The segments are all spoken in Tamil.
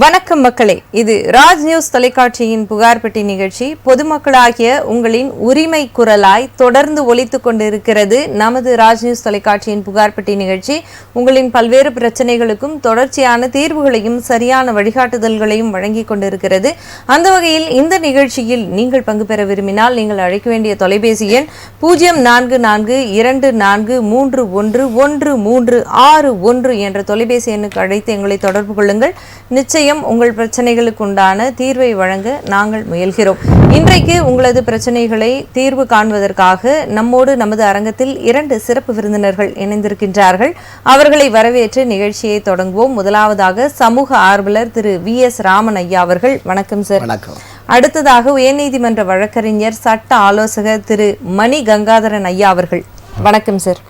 வணக்கம் மக்களே, இது ராஜ் நியூஸ் தொலைக்காட்சியின் புகார் பெட்டி நிகழ்ச்சி. பொதுமக்களாகிய உங்களின் உரிமை குரலாய் தொடர்ந்து ஒலித்துக் கொண்டிருக்கிறது நமது ராஜ் நியூஸ் தொலைக்காட்சியின் புகார் பெட்டி நிகழ்ச்சி. உங்களின் பல்வேறு பிரச்சனைகளுக்கும் தொடர்ச்சியான தீர்வுகளையும் சரியான வழிகாட்டுதல்களையும் வழங்கி கொண்டிருக்கிறது. அந்த வகையில் இந்த நிகழ்ச்சியில் நீங்கள் பங்கு பெற விரும்பினால் நீங்கள் அழைக்க வேண்டிய தொலைபேசி எண் 0442311361 என்ற தொலைபேசி எண்ணுக்கு அழைத்து எங்களை தொடர்பு கொள்ளுங்கள். நிச்சயம் உங்கள் பிரச்சனைகளுக்கு உண்டான தீர்வை வழங்க நாங்கள் முயல்கிறோம். இன்றைக்கு உங்களது பிரச்சனைகளை தீர்வு காண்பதற்காக நம்மோடு நமது அரங்கத்தில் 2 சிறப்பு விருந்தினர்கள் இணைந்திருக்கின்றார்கள். அவர்களை வரவேற்று நிகழ்ச்சியை தொடங்குவோம். முதலாவதாக சமூக ஆர்வலர் திரு VS ராமன் ஐயா அவர்கள். வணக்கம் சார். வணக்கம். அடுத்ததாக உயர்நீதிமன்ற வழக்கறிஞர் சட்ட ஆலோசகர் திரு மணி கங்காதரன் ஐயா அவர்கள். வணக்கம் சார்.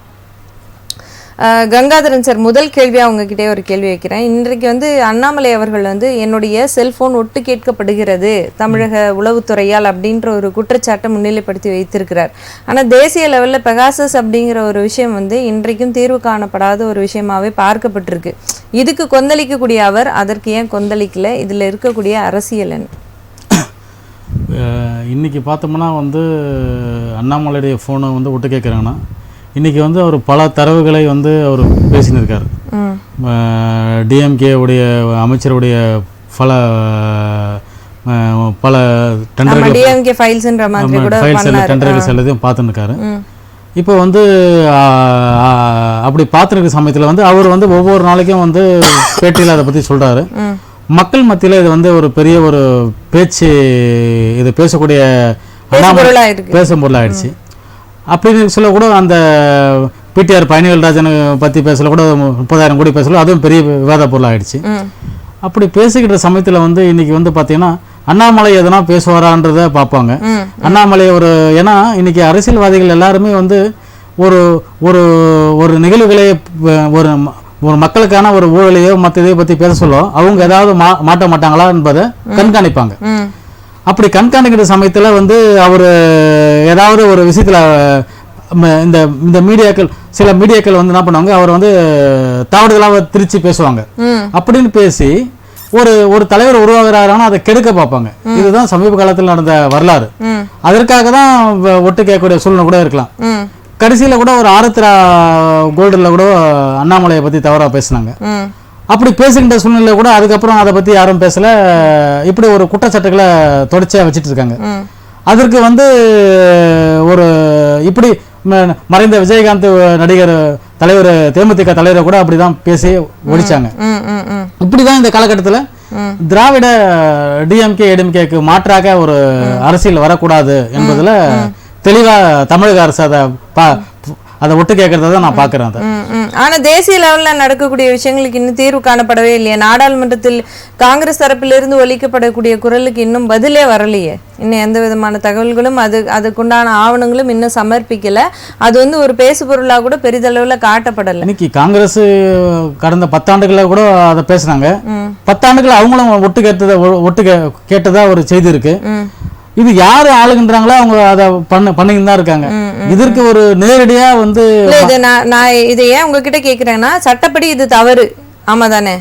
கங்காதரன் சார், முதல் கேள்வியாக உங்ககிட்டே ஒரு கேள்வி வைக்கிறேன். இன்றைக்கு அண்ணாமலை அவர்கள் என்னுடைய செல்போன் ஒட்டு கேட்கப்படுகிறது தமிழக உளவுத்துறையால் அப்படின்ற ஒரு குற்றச்சாட்டை முன்னிலைப்படுத்தி வைத்திருக்கிறார். ஆனால் தேசிய லெவலில் பெகாசஸ் அப்படிங்கிற ஒரு விஷயம் இன்றைக்கும் தீர்வு காணப்படாத ஒரு விஷயமாவே பார்க்கப்பட்டிருக்கு. இதுக்கு கொந்தளிக்கக்கூடிய அவர் அதற்கு ஏன் கொந்தளிக்கல? இதில் இருக்கக்கூடிய அரசியல் என்ன? இன்றைக்கி பார்த்தோம்னா அண்ணாமலையுடைய ஃபோனை ஒட்டு கேட்குறாங்கன்னா இன்றைக்கி அவர் பல தரவுகளை அவர் பேசின்னு இருக்கார். டிஎம்கே உடைய அமைச்சருடைய பல டெண்டர்கள் எல்லாத்தையும் பார்த்துன்னு இருக்காரு. இப்போ அப்படி பார்த்துருக்க சமயத்தில் அவர் ஒவ்வொரு நாளைக்கும் பேட்டியில் அதை பற்றி சொல்கிறாரு. மக்கள் மத்தியில் இது ஒரு பெரிய ஒரு பேச்சு, இது பேசக்கூடிய பேசும் பொருளாகிடுச்சு. அப்படின்னு சொல்ல கூட அந்த பிடிஆர் பயணிகள்ராஜனை பற்றி பேசல கூட 30,000 கோடி பேசல, அதுவும் பெரிய விவாத பொருள் ஆகிடுச்சு. அப்படி பேசிக்கிட்ட சமயத்தில் இன்னைக்கு பார்த்தீங்கன்னா அண்ணாமலை எதனா பேசுவாரான்றதை பார்ப்பாங்க. அண்ணாமலை ஏன்னா இன்னைக்கு அரசியல்வாதிகள் எல்லாருமே ஒரு ஒரு ஒரு நிகழ்வுகளை ஒரு மக்களுக்கான ஒரு ஊழலையோ மற்ற இதையோ பற்றி பேச சொல்ல அவங்க ஏதாவது மாட்ட மாட்டாங்களா என்பதை கண்காணிப்பாங்க. அப்படி கண்காணிக்கிற சமயத்தில் அவர் ஏதாவது ஒரு விஷயத்தில் இந்த மீடியாக்கள் சில மீடியாக்கள் என்ன பண்ணுவாங்க, அவர் தவறுதலாக திருச்சி பேசுவாங்க. அப்படின்னு பேசி ஒரு தலைவர் உருவாகிறாரான அதை கெடுக்க பார்ப்பாங்க. இதுதான் சமீப காலத்தில் நடந்த வரலாறு. அதற்காக தான் ஒட்டு கேட்கக்கூடிய சூழ்நிலை கூட இருக்கலாம். கடைசியில் கூட ஒரு ஆருத்ரா கோல்டில் கூட அண்ணாமலையை பற்றி தவறாக பேசினாங்க. அப்படி பேசுகின்ற சூழ்நிலை கூட அதுக்கப்புறம் அதை பற்றி யாரும் பேசலை. இப்படி ஒரு குற்றச்சாட்டுகளை தொடர்ச்சியாக வச்சுட்டு இருக்காங்க. அதற்கு ஒரு இப்படி மறைந்த விஜயகாந்த் நடிகர் தலைவர் தேமுதிக தலைவரை கூட அப்படிதான் பேசி ஒழிச்சாங்க. இப்படிதான் இந்த காலகட்டத்தில் திராவிட டிஎம்கே ஏடிஎம்கேக்கு மாற்றாக ஒரு அரசியல் வரக்கூடாது என்பதில் தெளிவாக தமிழக அரசு அதை ஒட்டு கேட்கறத தான் நான் பார்க்குறேன். அதை ஆனால் தேசிய லெவலில் நடக்கக்கூடிய விஷயங்களுக்கு இன்னும் தீர்வு காணப்படவே இல்லையே. நாடாளுமன்றத்தில் காங்கிரஸ் தரப்பிலிருந்து ஒலிக்கப்படக்கூடிய குரலுக்கு இன்னும் பதிலே வரலையே. இன்னும் எந்த விதமான தகவல்களும் அதுக்குண்டான ஆவணங்களும் இன்னும் சமர்ப்பிக்கல. அது ஒரு பேசு பொருளாக கூட பெரிதளவில் காட்டப்படலை. இன்னைக்கு காங்கிரஸ் கடந்த 10 ஆண்டுகளில் கூட அதை பேசுனாங்க. 10 ஆண்டுகள் அவங்களும் ஒட்டு கேட்டதா ஒரு செய்தி இருக்கு. இது யாரு ஆளுகின்றாங்களோ அவங்க அதை பண்ணிட்டு தான் இருக்காங்க. இதற்கு ஒரு நேரடியா நான் இதை ஏன் உங்ககிட்ட கேக்குறேன்னா, சட்டப்படி இது தவறு, ஆமா தானே?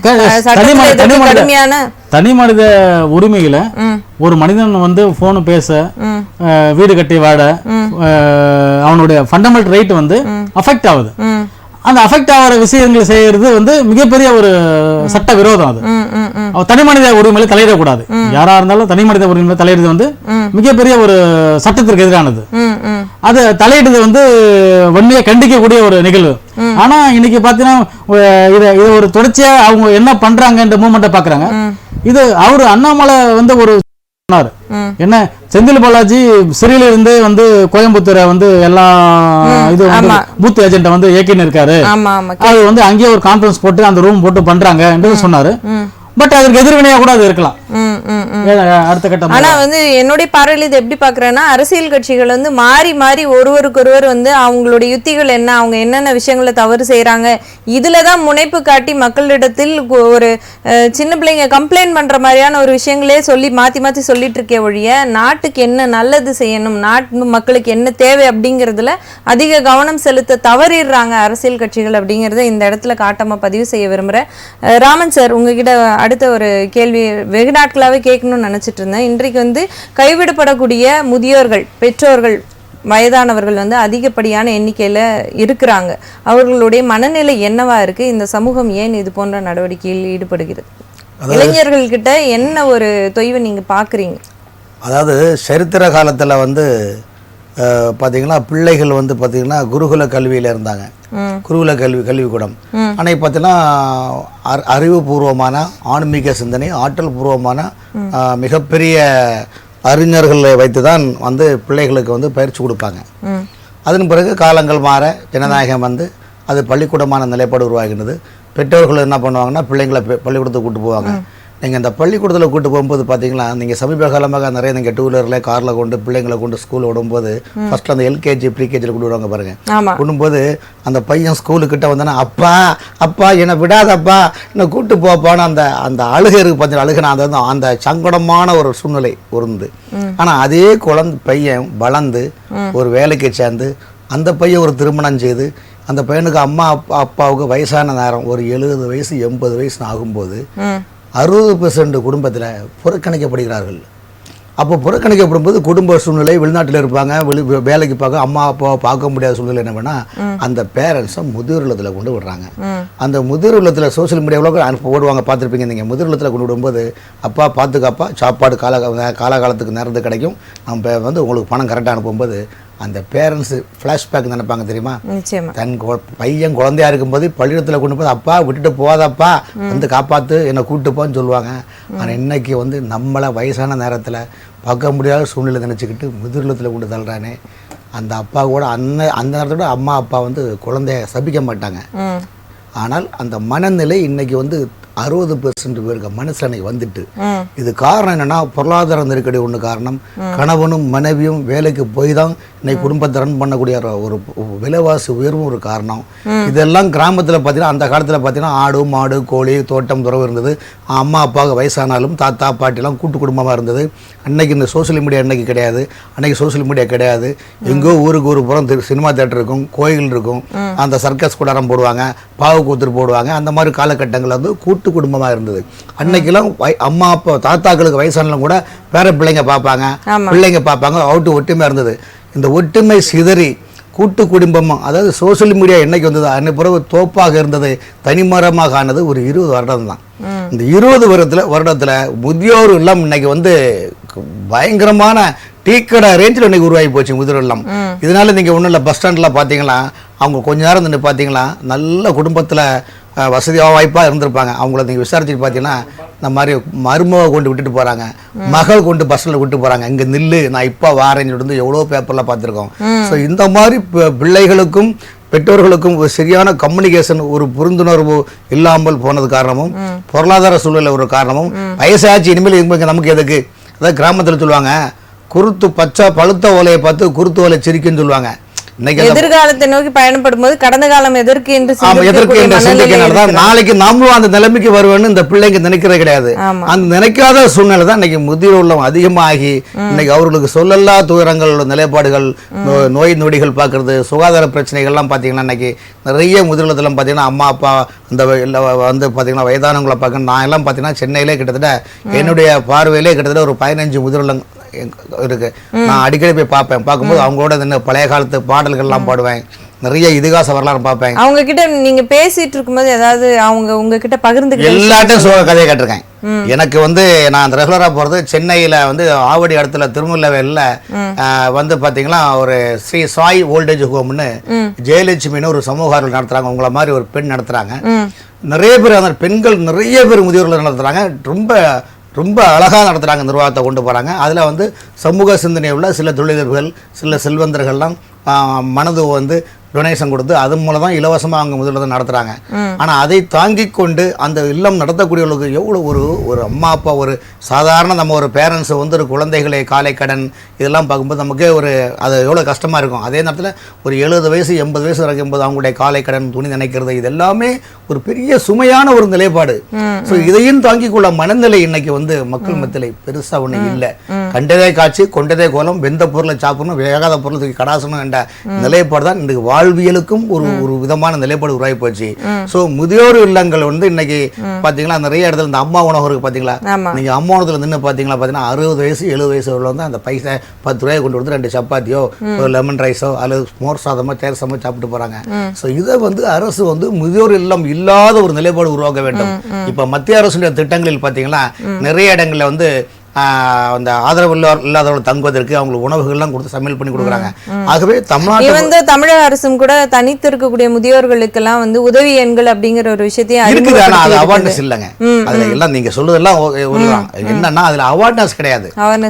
தனி மனித உரிமைகளை ஒரு மனிதன் போன் பேச, வீடு கட்டி வாட, அவனுடைய ஃபண்டமெண்டல் ரைட் அஃபெக்ட் ஆகுது. அந்த அஃபெக்ட் ஆகிற விஷயங்களை செய்யறது மிகப்பெரிய ஒரு சட்ட விரோதம். அது தனி மனித உரிமையில தலையிடக்கூடாது. யாரா இருந்தாலும் தனி மனித உரிமையில தலையிடுறது மிகப்பெரிய ஒரு சட்டத்திற்கு எதிரானது. அது தலையிடுறது வன்மையா கண்டிக்கக்கூடிய ஒரு நிகழ்வு. ஆனா இன்னைக்கு பாத்தீங்கன்னா இதை ஒரு தொடர்ச்சியா அவங்க என்ன பண்றாங்கன்ற மூமெண்ட்டை பாக்குறாங்க. இது அவரு அண்ணாமலை ஒரு என்ன செந்தில் பாலாஜி சிறையில இருந்து கோயம்புத்தூரை எல்லா இது பூத் ஏஜென்ட் இயக்கின்னு இருக்காரு. அது அங்கேயே ஒரு கான்ஃபரன்ஸ் போட்டு அந்த ரூம் போட்டு பண்றாங்க என்று சொன்னாரு. பட் அதற்கு எதிர்வினையா கூட அது இருக்கலாம். அடுத்த கட்டம். ஆனா என்னுடைய பார்வையில் இது எப்படி பாக்குறேன்னா, அரசியல் கட்சிகள் மாறி மாறி ஒருவருக்கொருவர் அவங்களுடைய யுத்திகள் என்ன, அவங்க என்னென்ன விஷயங்களை தவறு செய்யறாங்க, இதுலதான் முனைப்பு காட்டி மக்களிடத்தில் ஒரு சின்ன பிள்ளைங்க கம்ப்ளைண்ட் பண்ற மாதிரியான ஒரு விஷயங்களே சொல்லி மாத்தி மாத்தி சொல்லிட்டு இருக்கே ஒழிய, நாட்டுக்கு என்ன நல்லது செய்யணும், நாட்டு மக்களுக்கு என்ன தேவை அப்படிங்கறதுல அதிக கவனம் செலுத்த தவறிடுறாங்க அரசியல் கட்சிகள் அப்படிங்கறத இந்த இடத்துல காட்டமா பதிவு செய்ய விரும்புறேன். ராமன் சார், உங்ககிட்ட அடுத்த ஒரு கேள்வி வெகு நாட்களாகவே கேட்கணும்னு நினைச்சிட்டு இருந்தேன். இன்றைக்கு வந்து கைவிடப்படக்கூடிய முதியோர்கள், பெற்றோர்கள், வயதானவர்கள் வந்து அதிகப்படியான எண்ணிக்கையில இருக்கிறாங்க. அவர்களுடைய மனநிலை என்னவா இருக்கு? இந்த சமூகம் ஏன் இது போன்ற நடவடிக்கையில் ஈடுபடுகிறது? இளைஞர்கள்கிட்ட என்ன ஒரு தொய்வை நீங்க பாக்குறீங்க? அதாவது சரித்திர காலத்துல வந்து பார்த்தீங்கன்னா பிள்ளைகள் வந்து பார்த்தீங்கன்னா குருகுல கல்வியில் இருந்தாங்க. குருகுல கல்விக்கூடம். ஆனால் பார்த்தீங்கன்னா அறிவுபூர்வமான ஆன்மீக சிந்தனை, ஆற்றல் பூர்வமான மிகப்பெரிய அறிஞர்களை வைத்து தான் வந்து பிள்ளைகளுக்கு வந்து பயிற்சி கொடுப்பாங்க. அதன் பிறகு காலங்கள் மாற ஜனநாயகம் வந்து அது பள்ளிக்கூடமான நிலைப்பாடு உருவாகினது. பெற்றோர்கள் என்ன பண்ணுவாங்கன்னா பிள்ளைங்களை பள்ளிக்கூடத்துக்கு கூட்டு போவாங்க. நீங்கள் இந்த பள்ளிக்கூடத்தில் கூட்டு போகும்போது பார்த்தீங்கன்னா நீங்கள் சமீப காலமாக நிறைய நீங்கள் டூ வீலரில் காரில் கொண்டு பிள்ளைங்களை கொண்டு ஸ்கூல் விடும்போது ஃபர்ஸ்ட் அந்த எல்கேஜி ப்ரீகேஜியில் கொண்டு விடுவாங்க பாருங்கள். விடும்போது அந்த பையன் ஸ்கூலுக்கிட்ட வந்தோன்னா அப்பா அப்பா என்னை விடாதப்பா என்னை கூட்டு போப்பான்னு அந்த அந்த அழுகை இருக்கு பார்த்தீங்கன்னா, அழுகுனா அந்த சங்கடமான ஒரு சூழ்நிலை இருந்து. ஆனால் அதே பையன் வளர்ந்து ஒரு வேலைக்கு சேர்ந்து அந்த பையன் ஒரு திருமணம் செய்து அந்த பையனுக்கு அம்மா அப்பாவுக்கு வயசான நேரம் ஒரு 70 வயசு 80 வயசுன்னு ஆகும்போது 60% குடும்பத்தில் புறக்கணிக்கப்படுகிறார்கள். அப்போ புறக்கணிக்கப்படும்போது குடும்ப சூழ்நிலை, வெளிநாட்டில் இருப்பாங்க, வேலைக்கு பார்க்க அம்மா அப்பாவை பார்க்க முடியாத சூழ்நிலை என்ன பண்ணால் அந்த பேரண்ட்ஸை முதியோர் இல்லத்தில் கொண்டு விடுறாங்க. அந்த முதியோர் இல்லத்தில் சோசியல் மீடியாவில் போடுவாங்க, பார்த்துருப்பீங்க நீங்கள். முதியோர் இல்லத்தில் கொண்டு விடும்போது அப்பா பார்த்துக்காப்பா, சாப்பாடு காலகாலத்துக்கு நேரத்து கிடைக்கும், நம்ம வந்து உங்களுக்கு பணம் கரெக்டாக அனுப்பும்போது அந்த பேரண்ட்ஸ் ஃப்ளாஷ்பேக் நினைப்பாங்க தெரியுமா? தன் பையன் குழந்தையா இருக்கும்போது பள்ளியிடத்தில் கொண்டு போய் அப்பா விட்டுட்டு போதாப்பா வந்து காப்பாற்று என்னை கூப்பிட்டு போன்னு சொல்லுவாங்க. ஆனால் இன்னைக்கு வந்து நம்மளை வயசான நேரத்தில் பார்க்க முடியாத சூழ்நிலை நினச்சிக்கிட்டு முதிர்லத்தில் கொண்டு தள்ளுறானே. அந்த அப்பா கூட அந்த நேரத்தோட அம்மா அப்பா வந்து குழந்தைய சபிக்க மாட்டாங்க. ஆனால் அந்த மனநிலை இன்னைக்கு வந்து 60% பேருக்கு மனுஷனை வந்துட்டு. இது காரணம் என்னன்னா பொருளாதார நெருக்கடி ஒன்று காரணம். கணவனும் மனைவியும் வேலைக்கு போய் தான் இன்னைக்கு குடும்பத்தை ரன் பண்ணக்கூடிய ஒரு விலைவாசி உயர்வும் ஒரு காரணம். இதெல்லாம் கிராமத்தில் பார்த்தீங்கன்னா அந்த காலத்தில் பார்த்தீங்கன்னா ஆடு மாடு கோழி தோட்டம் துறவு இருந்தது. அம்மா அப்பாவுக்கு வயசானாலும் தாத்தா பாட்டிலாம் கூட்டு குடும்பமாக இருந்தது. அன்னைக்கு இந்த சோசியல் மீடியா இன்னைக்கு கிடையாது. அன்னைக்கு சோசியல் மீடியா கிடையாது. எங்கோ ஊருக்கு ஒரு புறம் சினிமா தேட்டர் இருக்கும், கோயில் இருக்கும், அந்த சர்க்கஸ் கூடாரம் போடுவாங்க, பாவு கூத்துரு போடுவாங்க. அந்த மாதிரி காலகட்டங்கள் வந்து கூட்டு குடும்பமாக இருந்தது. அன்னைக்கெல்லாம் அம்மா அப்பா தாத்தாக்களுக்கு வயசானாலும் கூட பேர பிள்ளைங்க பார்ப்பாங்க, பிள்ளைங்க பார்ப்பாங்க, ஒற்றுமையாக இருந்தது. இந்த ஒற்றுமை சிதறி கூட்டு குடும்பமாக, அதாவது சோசியல் மீடியா என்னைக்கு வந்தது அன்னைக்கு பிறகு தோப்பாக இருந்தது தனிமரமாக ஆனது ஒரு 20 வருடம் தான். இந்த 20 வருடத்தில் முதியோர் இல்லம் இன்னைக்கு வந்து பயங்கரமான டீக்கடை ரேஞ்சில் இன்னைக்கு உருவாகி போச்சு முதியோர் இல்லம். இதனால நீங்கள் ஒன்றும் இல்லை, பஸ் ஸ்டாண்டில் பார்த்தீங்களா அவங்க கொஞ்ச நேரம் நின்று பார்த்தீங்களா நல்ல குடும்பத்தில் வசதியாக வாய்ப்பாக இருந்திருப்பாங்க. அவங்கள நீங்கள் விசாரிச்சுட்டு பார்த்தீங்கன்னா இந்த மாதிரி மருமக கொண்டு விட்டுட்டு போகிறாங்க, மகள் கொண்டு பஸ்ஸில் விட்டு போகிறாங்க, இங்கே நில்லு நான் இப்போ வாரேன்னு சொல்லிட்டு எவ்வளோ பேப்பரில் பார்த்துருக்கோம். ஸோ இந்த மாதிரி பிள்ளைகளுக்கும் பெற்றோர்களுக்கும் ஒரு சரியான கம்யூனிகேஷன், ஒரு புரிந்துணர்வு இல்லாமல் போனது காரணமும் பொருளாதார சூழ்நிலை ஒரு காரணமும். வயசாச்சு இனிமேல் இங்கே நமக்கு எதுக்கு? அதாவது கிராமத்தில் சொல்லுவாங்க குருத்து பச்சை பழுத்த ஓலையை பார்த்து குருத்து ஓலை சிரிக்குன்னு சொல்லுவாங்க. எதிர்காலத்தை நோக்கி பயணப்படும் போது கடந்த காலம் எதற்கு என்று நாளைக்கு நாமளும் அந்த நிலைமைக்கு வருவேன்னு இந்த பிள்ளைங்க நினைக்கிறது கிடையாது. அந்த நினைக்காத சூழ்நிலை தான் இன்னைக்கு முதியோர் இல்லம் அதிகமாகி இன்னைக்கு அவர்களுக்கு சொல்லல்லா துயரங்கள், நிலைப்பாடுகள், நோய் நொடிகள் பார்க்கறது, சுகாதார பிரச்சனைகள்லாம் பார்த்தீங்கன்னா இன்னைக்கு நிறைய முதியோர் இல்லத்திலாம் பார்த்தீங்கன்னா அம்மா அப்பா அந்த வந்து பார்த்தீங்கன்னா வயதானவங்களை பார்க்கணும். நான் எல்லாம் பார்த்தீங்கன்னா சென்னையிலே கிட்டத்தட்ட என்னுடைய பார்வையிலே கிட்டத்தட்ட ஒரு 15 முதியோர் இல்லம் இருக்கு. நான் அடிக்கடி போய் பார்க்கும்போது அவங்களோட பழைய காலத்து பாடல்கள்லாம் பாடுவேன், நிறைய இதிகாச வரலாறு பார்ப்பேன். அவங்க கிட்ட நீங்க பேசிட்டு இருக்கும்போது ஏதாவது அவங்க உங்ககிட்ட பகிர்ந்து எல்லாத்தையும் சோக கதையை கேட்டிருக்கேன். எனக்கு வந்து நான் அந்த ரெகுலரா போறது சென்னையில வந்து ஆவடி இடத்துல திருமுல்லவேல்ல வந்து பாத்தீங்கன்னா ஒரு ஸ்ரீ சாய் ஓல்டேஜ் ஹோம்னு ஜெயலட்சுமின்னு ஒரு சமூக ஆர்வலர் நடத்துறாங்க. உங்களை மாதிரி ஒரு பெண் நடத்துறாங்க. நிறைய பேர் அந்த பெண்கள் நிறைய பேர் முதியோர்கள் நடத்துறாங்க. ரொம்ப அழகாக நடத்துகிறாங்க, நிர்வாகத்தை கொண்டு போகிறாங்க. அதில் வந்து சமூக சிந்தனை உள்ள சில தொழிலதிபர்கள், சில செல்வந்தர்கள்லாம் மனது வந்து டொனேஷன் கொடுத்து அது மூலம் தான் இலவசமாக அவங்க முதல்ல நடத்துகிறாங்க. ஆனால் அதை தாங்கி கொண்டு அந்த இல்லம் நடத்தக்கூடியவர்களுக்கு எவ்வளோ ஒரு அம்மா அப்பா, ஒரு சாதாரண நம்ம ஒரு பேரண்ட்ஸ் வந்து ஒரு குழந்தைகளை காலை கடன் இதெல்லாம் பார்க்கும்போது நமக்கே அது எவ்வளோ கஷ்டமாக இருக்கும். அதே நேரத்தில் ஒரு 70 வயசு 80 வயசு வரைக்கும் போது அவங்களுடைய காலை கடன் துணி நினைக்கிறது இது எல்லாமே ஒரு பெரிய சுமையான ஒரு நிலைப்பாடு. ஸோ இதையும் தாங்கி கொள்ள மனநிலை இன்னைக்கு வந்து மக்கள் மத்தியில பெருசாக ஒன்றும் இல்லை. கண்டதே காட்சி கொண்டதே கோலம், வெந்த பொருளை சாப்பிடணும், வேகாத பொருள் கடாசணும் என்ற நிலைப்பாடு தான் இன்றைக்கு வாழ்வியலுக்கும் ஒரு விதமான நிலைப்பாடு உருவாகி போச்சு. ஸோ முதியோர் இல்லங்கள் வந்து இன்னைக்கு பாத்தீங்களா நிறைய இடத்துல இந்த அம்மா உணவு இருக்கு பாத்தீங்களா, நீங்க அம்மா உணவுல நின்று பாத்தீங்கன்னா 60 வயசு 70 வயசு உள்ள வந்து அந்த பைசா 10 ரூபாய் கொண்டு வந்து 2 சப்பாத்தியோ ஒரு லெமன் ரைஸோ அல்லது மோர் சாதமோ தேர் சாதமோ சாப்பிட்டு போறாங்க. ஸோ இதை வந்து அரசு வந்து முதியோர் இல்லம் இல்லாத ஒரு நிலைப்பாடு உருவாக்க வேண்டும். இப்ப மத்திய அரசுடைய திட்டங்களில் பாத்தீங்கன்னா நிறைய இடங்கள்ல வந்து அந்த ஆதரவு இல்லாதவர்கள் தங்குவதற்கு அவங்களுக்கு உணவுகள்லாம் கொடுத்து சமையல் பண்ணி கொடுக்குறாங்க. ஆகவே தமிழ்நாடு தமிழக அரசும் கூட தனித்து இருக்கக்கூடிய முதியோர்களுக்கெல்லாம் வந்து உதவி எண்கள் அப்படிங்கிற ஒரு விஷயத்தையும் இருக்குது. ஆனா அது அவேர்னஸ் இல்லைங்க. அதுல எல்லாம் நீங்க சொல்றதெல்லாம் என்னன்னா அதுல அவேர்னஸ் கிடையாது.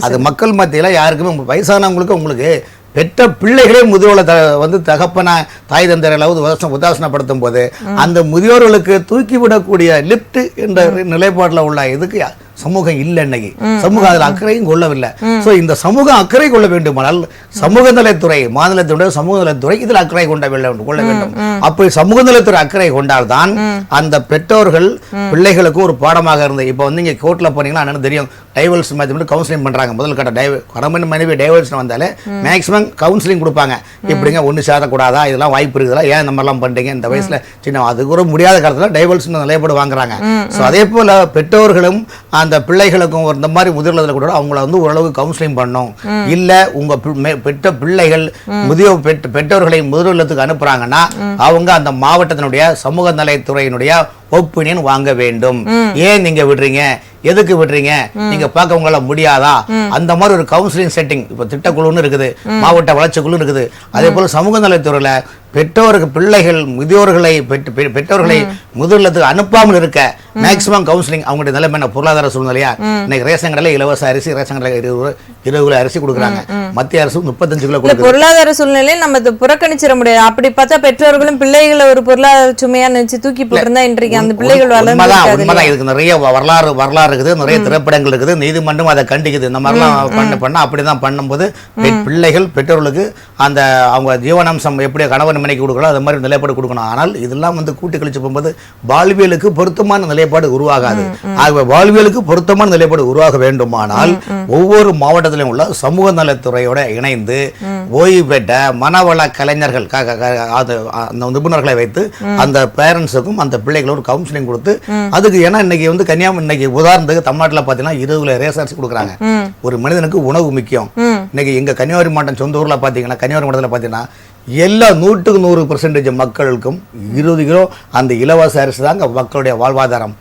அது மக்கள் மத்தியில யாருக்குமே வயசானவங்களுக்கு உங்களுக்கு பெற்ற பிள்ளைகளே முதியோரை வந்து தகப்பன தாய் தந்தையராவது உதாசனப்படுத்தும் போது அந்த முதியோர்களுக்கு தூக்கிவிடக்கூடிய லிப்ட் என்ற நிலைப்பாட்டில் உள்ள இதுக்கு சமூகம் இல்லை. இன்னைக்கு சமூகம் அதில் அக்கறையும் கொள்ளவில்லை. ஸோ இந்த சமூகம் அக்கறை கொள்ள வேண்டுமானால் சமூக நலத்துறை மாநிலத்தினுடைய சமூக நலத்துறை இதில் அக்கறை கொள்ள வேண்டும். அப்படி சமூக நலத்துறை அக்கறை கொண்டால்தான் அந்த பெற்றோர்கள் பிள்ளைகளுக்கு ஒரு பாடமாக இருந்தது. இப்போ வந்து இங்கே கோர்ட்டில் போனீங்கன்னா என்னன்னு தெரியும், டைவர்ஸ் மாதிரி கவுன்சிலிங் பண்றாங்க. முதல் கட்ட கணவன் மனைவி டைவர்ஸ் வந்தாலே மேக்ஸிமம் கவுன்சிலிங் கொடுப்பாங்க. இப்படிங்க ஒன்று சேரக்கூடாதா, இதெல்லாம் வாய்ப்பு இருக்குதா, ஏன் இந்த மாதிரிலாம் பண்றீங்க, இந்த வயசுல சின்ன அது கூட முடியாத காலத்தில் டைவர்ஸ் நிலைப்பாடு வாங்குறாங்க. ஸோ அதே போல பெற்றோர்களும் அந்த பிள்ளைகளுக்கும் இந்த மாதிரி முதிர்வதில் கூட அவங்கள வந்து ஓரளவு கவுன்சிலிங் பண்ணும். இல்ல உங்க பெற்ற பிள்ளைகள் முதியோர் பெற்றோர்களை முதியோர் இல்லத்துக்கு அனுப்புறாங்கன்னா அவங்க அந்த மாவட்டத்தினுடைய சமூக நலத்துறையினுடைய ஒப்பீனியன் வாங்க வேண்டும். ஏன் நீங்க விடுறீங்க, எதுக்கு விடுறீங்க, நீங்க பார்க்க உங்களால முடியாதா, அந்த மாதிரி ஒரு கவுன்சிலிங் செட்டிங் இப்ப திட்டக்குழுன்னு இருக்குது, மாவட்ட வளர்ச்சி குழு இருக்குது. அதே போல சமூக நலத்துறையில பெற்றோருக்கு பிள்ளைகள் முதியோர்களை பெற்றோர்களை முதிர்லத்துக்கு அனுப்பாமல் இருக்க மேக்சிமம் கவுன்சிலிங். அவங்களுடைய நிலைமை என்ன, பொருளாதார சூழ்நிலையா, இன்னைக்கு ரேஷன் கடையில் இலவச அரிசி, ரேஷன் கடையில் 20 கிலோ அரிசி கொடுக்குறாங்க. மத்திய அரசு 35 கிலோ கொடுக்குது. பொருளாதார சூழ்நிலையை நம்ம புறக்கணிச்சிட முடியாது. அப்படி பார்த்தா பெற்றோர்களும் பிள்ளைகளை ஒரு பொருளாதார சுமையா நினைச்சு தூக்கி போட்டிருந்தா இன்றைக்கு அந்த பிள்ளைகள் உண்மைதான். இதுக்கு நிறைய வரலாறு இருக்குது, நிறைய திரைப்படங்கள் இருக்குது, நீதிமன்றம் அதை கண்டிக்குது. இந்த மாதிரிலாம் பண்ணா அப்படிதான் பண்ணும்போது பிள்ளைகள் பெற்றோர்களுக்கு அந்த அவங்க ஜீவனாம்சம் எப்படி கணவன் மனைக்கு கொடுக்கலாம் அது மாதிரி நிலைப்பாடு கொடுக்கணும். ஆனால் இதெல்லாம் வந்து கூட்டி கழிச்சு போகும்போது வாழ்வியலுக்கு பொருத்தமான நிலைப்பாடு உருவாகாது. ஆகவே வாழ்வியலுக்கு பொருத்தமான நிலைப்பாடு உருவாக வேண்டுமானால் ஒவ்வொரு மாவட்டத்திலும் உள்ள சமூக நலத்துறையோட இணைந்து ஓய்வு பெற்ற மனவள கலைஞர்கள் அந்த நிபுணர்களை வைத்து அந்த பேரண்ட்ஸுக்கும் அந்த பிள்ளைகளும் கவுன்சிலிங் கொடுத்து அதுக்கு ஏன்னா இன்னைக்கு வந்து இன்னைக்கு உதாரணத்துக்கு தமிழ்நாட்டில் பார்த்தீங்கன்னா 20 ரேஷன் அரிசி கொடுக்குறாங்க. ஒரு மனிதனுக்கு உணவு முக்கியம். இன்னைக்கு எங்க கன்னியாகுமரி மாவட்டம் சொந்த ஊர்ல பாத்தீங்கன்னா கன்னியாகுமரி மாவட்டத்தில் பார்த்தீங்கன்னா எல்லா 100% மக்களுக்கும் 20 கிலோ அந்த இலவச அரிசி தாங்க மக்களுடைய வாழ்வாதாரம்.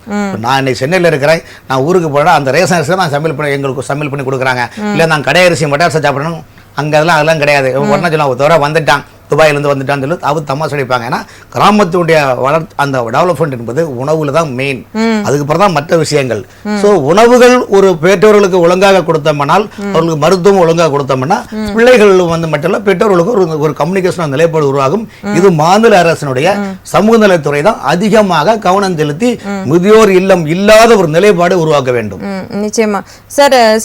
நான் இன்னைக்கு சென்னையில் இருக்கிறேன், நான் ஊருக்கு போனா அந்த ரேஷன் அரிசி நான் சமையல் பண்ணி எங்களுக்கு சமையல் பண்ணி கொடுக்குறாங்க. இல்லை நான் கடை அரிசி மட்ட அரிசி சாப்பிடணும், அங்கே அதெல்லாம் கிடையாது. உடனே சொல்லலாம் ஒரு தவிர வந்துட்டான் துபாயிலிருந்து வந்துட்டான்னு சொல்லி அவர் தமாசு அடிப்பாங்க. ஏன்னா கிராமத்துடைய அந்த டெவலப்மெண்ட் என்பது உணவுல தான் மெயின், அதுக்கப்புறம் தான் மற்ற விஷயங்கள். ஸோ உணவுகள் ஒரு பெற்றோர்களுக்கு ஒழுங்காக கொடுத்தோம்னால் அவர்களுக்கு மருத்துவம் ஒழுங்காக கொடுத்தோம்னா பிள்ளைகள் வந்து மட்டும் இல்லை பெற்றோர்களுக்கு ஒரு கம்யூனிகேஷன் நிலைப்பாடு உருவாகும். இது மாநில அரசினுடைய சமூக நலத்துறை தான் அதிகமாக கவனம் செலுத்தி முதியோர் இல்லம் இல்லாத ஒரு நிலைப்பாடு உருவாக்க வேண்டும். நிச்சயமா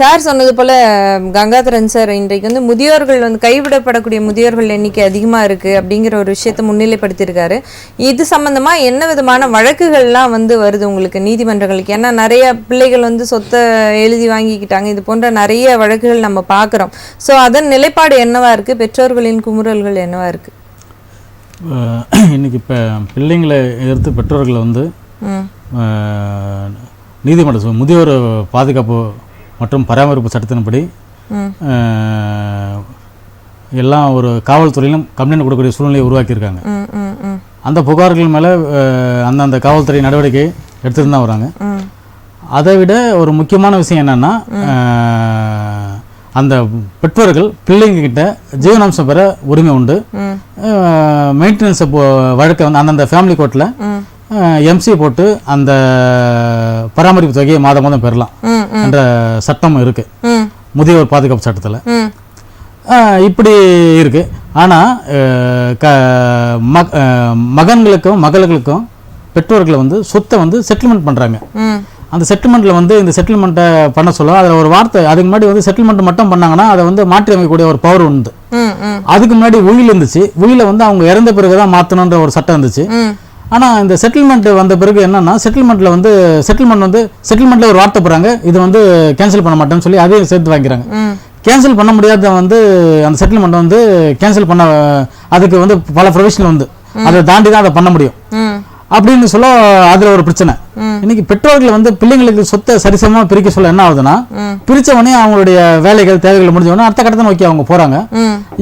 சார் சொன்னது போல கங்காதரன் சார் இன்றைக்கு வந்து முதியோர்கள் வந்து கைவிடப்படக்கூடிய முதியோர்கள் எண்ணிக்கை அதிகமாக இருக்கு அப்படிங்கிற ஒரு விஷயத்தை முன்னிலைப்படுத்தியிருக்காரு. இது சம்பந்தமா என்ன விதமான வழக்குகள்லாம் வந்து வருது உங்களுக்கு நீதிமன்றங்களுக்கு? ஏன்னா நிறைய பிள்ளைகள் வந்து சொத்தை எழுதி வாங்கிக்கிட்டாங்க, இது போன்ற நிறைய வழக்குகள் நம்ம பார்க்குறோம். ஸோ அதன் நிலைப்பாடு என்னவா இருக்கு, பெற்றோர்களின் குமுறல்கள் என்னவா இருக்கு? இன்னைக்கு இப்போ பிள்ளைங்களை எதிர்த்து பெற்றோர்களை வந்து நீதிமன்றம் முதியோர் பாதுகாப்பு மற்றும் பராமரிப்பு சட்டத்தின்படி எல்லாம் ஒரு காவல்துறையிலும் கம்ப்ளைண்ட் கொடுக்கக்கூடிய சூழ்நிலையை உருவாக்கியிருக்காங்க. அந்த புகார்கள் மேலே அந்தந்த காவல்துறை நடவடிக்கை எடுத்துட்டு தான் வராங்க. அதை விட ஒரு முக்கியமான விஷயம் என்னன்னா அந்த பெற்றோர்கள் பிள்ளைங்க கிட்ட ஜீவனாம்சம் பெற உரிமை உண்டு. மெயின்டெனன்ஸ் வழக்கை வந்து அந்தந்த ஃபேமிலி கோர்ட்டில் எம்சி போட்டு அந்த பராமரிப்பு தொகையை மாதம் மாதம் பெறலாம் என்ற சட்டம் இருக்கு முதியோர் பாதுகாப்பு சட்டத்தில். இப்படி இருக்கு. ஆனால் மகன்களுக்கும் மகளுக்கும் பெற்றோர்களை வந்து சொத்தை வந்து செட்டில்மெண்ட் பண்ணுறாங்க. அந்த செட்டில்மெண்ட்டில் வந்து இந்த செட்டில்மெண்ட்டை பண்ண சொல்ல அதில் ஒரு வார்த்தை, அதுக்கு முன்னாடி வந்து செட்டில்மெண்ட் மட்டும் பண்ணாங்கன்னா அதை வந்து மாற்றி அமைக்கக்கூடிய ஒரு பவர் உண்டு. அதுக்கு முன்னாடி உயில் இருந்துச்சு, உயில வந்து அவங்க இறந்த பிறகு தான் மாற்றணுன்ற ஒரு சட்டம் இருந்துச்சு. ஆனால் இந்த செட்டில்மெண்ட் வந்த பிறகு என்னன்னா செட்டில்மெண்ட்டில் ஒரு வார்த்தை போகிறாங்க, இது வந்து கேன்சல் பண்ண மாட்டேன்னு சொல்லி அதையும் சேர்த்து வாங்கிக்கிறாங்க. கேன்சல் பண்ண முடியாத வந்து அந்த செட்டில்மெண்ட் வந்து கேன்சல் பண்ண அதுக்கு வந்து பல ப்ரொவிஷன் வந்து அதை தாண்டி தான் அதை பண்ண முடியும் அப்படின்னு சொல்ல அதுல ஒரு பிரச்சனை. இன்னைக்கு பெற்றோர்கள் வந்து பிள்ளைங்களுக்கு சொத்தை சரிசமமா பிரிக்க சொல்ல என்ன ஆகுதுன்னா, பிரிச்ச உடனே அவங்களுடைய வேலைகள் தேவைகள் முடிஞ்ச உடனே அடுத்த கட்டத்தை நோக்கி அவங்க போறாங்க.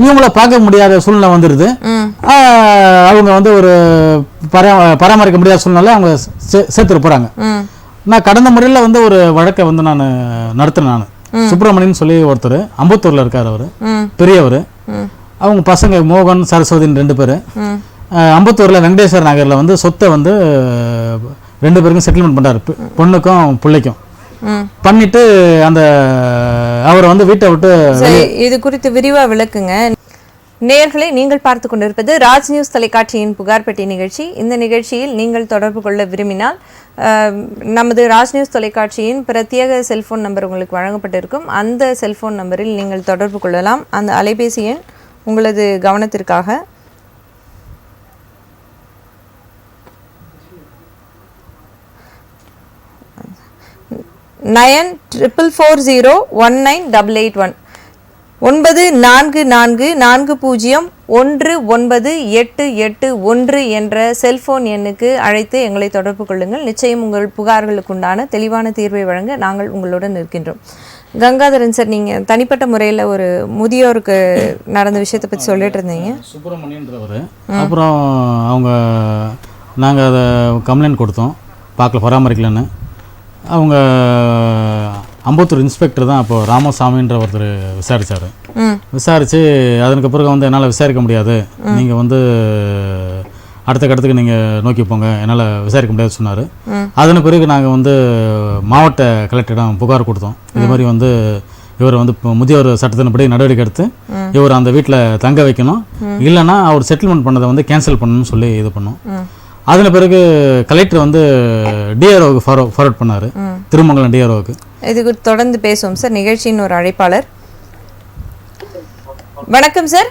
இவங்கள பார்க்க முடியாத சூழ்நிலை வந்துருது. அவங்க வந்து ஒரு பராமரிக்க முடியாத சூழ்நிலை அவங்க சேர்த்துட்டு போறாங்க. நான் கடந்த முறையில் வந்து ஒரு வழக்கை வந்து நான் நடத்தினேன். நான் சுப்பிரமணியன் சொல்லி ஒருத்தர் அம்பத்தூர்ல இருக்காரு. அவரு பெரியவர். அவங்க பசங்க மோகன் சரஸ்வதின்னு 2 பேரு. அம்பத்தூர்ல வெங்கடேஸ்வர நகர்ல வந்து சொத்தை வந்து 2 பேருக்கும் செட்டில்மெண்ட் பண்றாரு, பொண்ணுக்கும் பிள்ளைக்கும் பண்ணிட்டு அந்த அவரை வந்து வீட்டை விட்டு. இது குறித்து விரிவா விளக்குங்க. நேயர்களை, நீங்கள் பார்த்து கொண்டிருப்பது ராஜ் நியூஸ் தொலைக்காட்சியின் புகார் பெட்டி நிகழ்ச்சி. இந்த நிகழ்ச்சியில் நீங்கள் தொடர்பு கொள்ள விரும்பினால் நமது ராஜ் நியூஸ் தொலைக்காட்சியின் பிரத்யேக செல்போன் நம்பர் உங்களுக்கு வழங்கப்பட்டிருக்கும். அந்த செல்போன் நம்பரில் நீங்கள் தொடர்பு கொள்ளலாம். அந்த அலைபேசி எண் உங்களது கவனத்திற்காக 9440198881 9444019881 என்ற செல்போன் எண்ணுக்கு அழைத்து எங்களை தொடர்பு கொள்ளுங்கள். நிச்சயம் உங்கள் புகார்களுக்குண்டான தெளிவான தீர்வை வழங்க நாங்கள் உங்களுடன் இருக்கின்றோம். கங்காதரன் சார், நீங்கள் தனிப்பட்ட முறையில் ஒரு முதியோருக்கு நடந்த விஷயத்தை பற்றி சொல்லிட்டு இருந்தீங்க. சுப்பிரமணியன்றவர் அப்புறம் அவங்க நாங்கள் அதை கம்ப்ளைண்ட் கொடுத்தோம், பார்க்கல பராமரிக்கலன்னு. அவங்க அம்பத்தூர் இன்ஸ்பெக்டர் தான் அப்போது ராமசாமின்ற ஒருத்தர் விசாரித்தார். விசாரித்து அதற்கு பிறகு வந்து என்னால் விசாரிக்க முடியாது, நீங்கள் வந்து அடுத்த கட்டத்துக்கு நீங்கள் நோக்கி போங்க, என்னால் விசாரிக்க முடியாது சொன்னார். அதன் பிறகு நாங்கள் வந்து மாவட்ட கலெக்டரிடம் புகார் கொடுத்தோம். இது மாதிரி வந்து இவர் வந்து முதியோர் சட்டத்தின்படி நடவடிக்கை எடுத்து இவர் அந்த வீட்டில் தங்க வைக்கணும், இல்லைன்னா அவர் செட்டில்மெண்ட் பண்ணதை வந்து கேன்சல் பண்ணணும்னு சொல்லி இது பண்ணோம். அதன் பிறகு கலெக்டர் வந்து டிஆர்ஓக்கு ஃபார்வர்ட் பண்ணார், திருமங்கலம் டிஆர்ஓக்கு. இதுக்கு தொடர்ந்து பேசுவோம் சார். நிகழ்ச்சியின் ஒரு அழைப்பாளர். வணக்கம் சார்.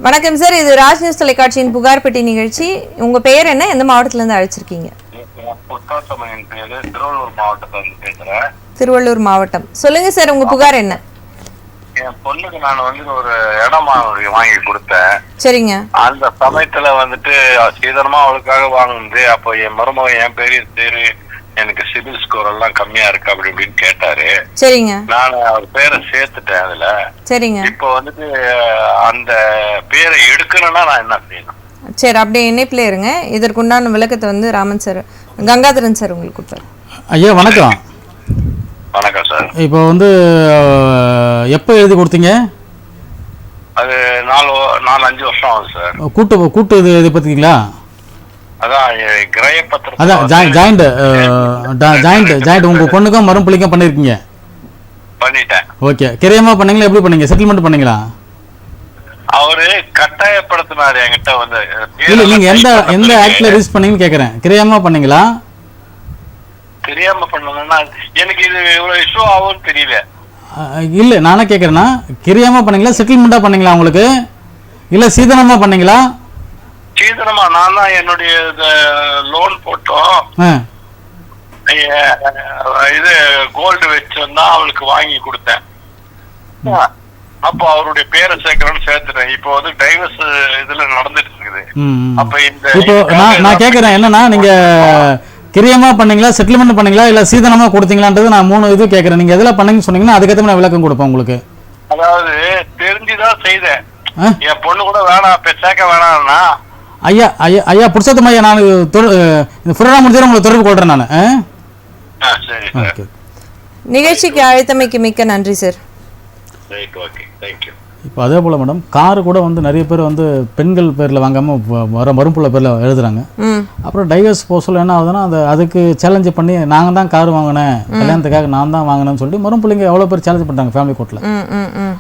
வணக்கம் சார், இது ராஜ் நியூஸ் தொலைக்காட்சியின் புகார் பெட்டி நிகழ்ச்சி. உங்க பெயர் என்ன, எந்த மாவட்டத்துல இருந்து அழைச்சிருக்கீங்க? திருவள்ளூர் மாவட்டம். சொல்லுங்க சார், உங்க புகார் என்ன? என் பொண்ணுக்கு நான் வந்து ஒரு இடம் வாங்கி கொடுத்தேன். சரிங்க. அந்த சமயத்துல வந்துட்டு சீதனமா அவளுக்காக வாங்குனது. அப்போ என் மருமகன் என் பேரு எனக்கு சிபில் ஸ்கோர் எல்லாம் கம்மியா இருக்கு அப்படி இப்படின்னு கேட்டாரு. சரிங்க. நான் அவர் பேரை சேர்த்துட்டேன் அதுல. சரிங்க. இப்போ வந்துட்டு அந்த பேரை எடுக்கணும்னா நான் என்ன செய்யணும்? சரி, அப்படியே இணைப்பில் இருங்க. இதற்குண்டான விளக்கத்தை வந்து ராமன் சார், கங்காதரன் சார் உங்களுக்கு கொடுத்தாரு. ஐயா வணக்கம். வணக்கம் சார். இப்போ வந்து எப்போ எழுதி கொடுத்தீங்க? அது 4-5 வருஷம் ஆகுது சார். கூட்டு இது பார்த்தீங்களா? அதான் கிரயப்பத்திரம். அதான் ஜாயிண்ட் உங்க பொண்ணுக்கும் மறுபிள்ளைக்கும் பண்ணிருக்கீங்க? பண்ணிட்டேன். ஓகே. கிரயமா பண்ணீங்களா, எப்படி பண்ணீங்க? செட்டில்மெண்ட் பண்ணீங்களா? அவரு கட்டாயப்படுத்தினாரு என்கிட்ட வந்து. இல்ல, நீங்க எந்த ஆக்ட்ல ரிஜிஸ்டர் பண்ணீங்கன்னு கேக்குறேன். கிரயமா பண்ணீங்களா? தெரியாம பண்ணணும்னா எனக்கு இது இவ்வளவு இஷ்யூ ஆகும்னு தெரியல. இல்ல, நானே கேக்குறேன்னா கிரயமா பண்ணீங்களா, செட்டில்மெண்டா பண்ணீங்களா உங்களுக்கு, இல்ல சீதனமா பண்ணீங்களா? சீதனமா. நான் தான் என்னுடைய லோன் போட்டோம், இது கோல்டு வச்சிருந்தா அவளுக்கு வாங்கி கொடுத்தேன். அப்போ அவருடைய பேரை சேர்க்கணும்னு சேர்த்துட்டேன். இப்போ வந்து டைவர்ஸ் இதுல நடந்துட்டு இருக்குது. அப்ப இப்போ நான் கேக்குறேன் என்னன்னா, நீங்க கிரியமா பண்ணீங்களா, செட்டில்மெண்ட் பண்ணீங்களா, இல்ல சீதனமா கொடுத்தீங்களான்றது நான் 3 இது கேக்குறேன். நீங்க எதுல பண்ணீங்கன்னு சொன்னீங்கன்னா அதுக்கேற்ற நான் விளக்கம் கொடுப்பேன் உங்களுக்கு. அதாவது தெரிஞ்சுதான் செய்தேன். என் பொண்ணு கூட வேணாம், சேர்க்க வேணாம்னா. ஐயா புருஷோத்தம் ஐயா, நான் இந்த புரோகிராம் முடிஞ்சா உங்களுக்கு தொடர்பு கொள்றேன் நான். சரி. நிகழ்ச்சிக்கு அழைத்தமைக்கு மிக்க நன்றி சார். இப்போ அதே போல் மேடம், காரு கூட வந்து நிறைய பேர் வந்து பெண்கள் பேரில் வாங்காமல் மறுப்புள்ள பேரில் எழுதுறாங்க. அப்புறம் டைவர்ஸ் போக சொல்ல என்ன ஆகுதுன்னா, அதுக்கு சேலஞ்சு பண்ணி நாங்கள் தான் கார் வாங்கினேன், கல்யாணத்துக்காக நான் தான் வாங்கினேன்னு சொல்லிட்டு மறுப்பிள்ளைங்க எவ்வளோ பேர் சேலஞ்ச் பண்ணுறாங்க ஃபேமிலி கோர்ட்டில்.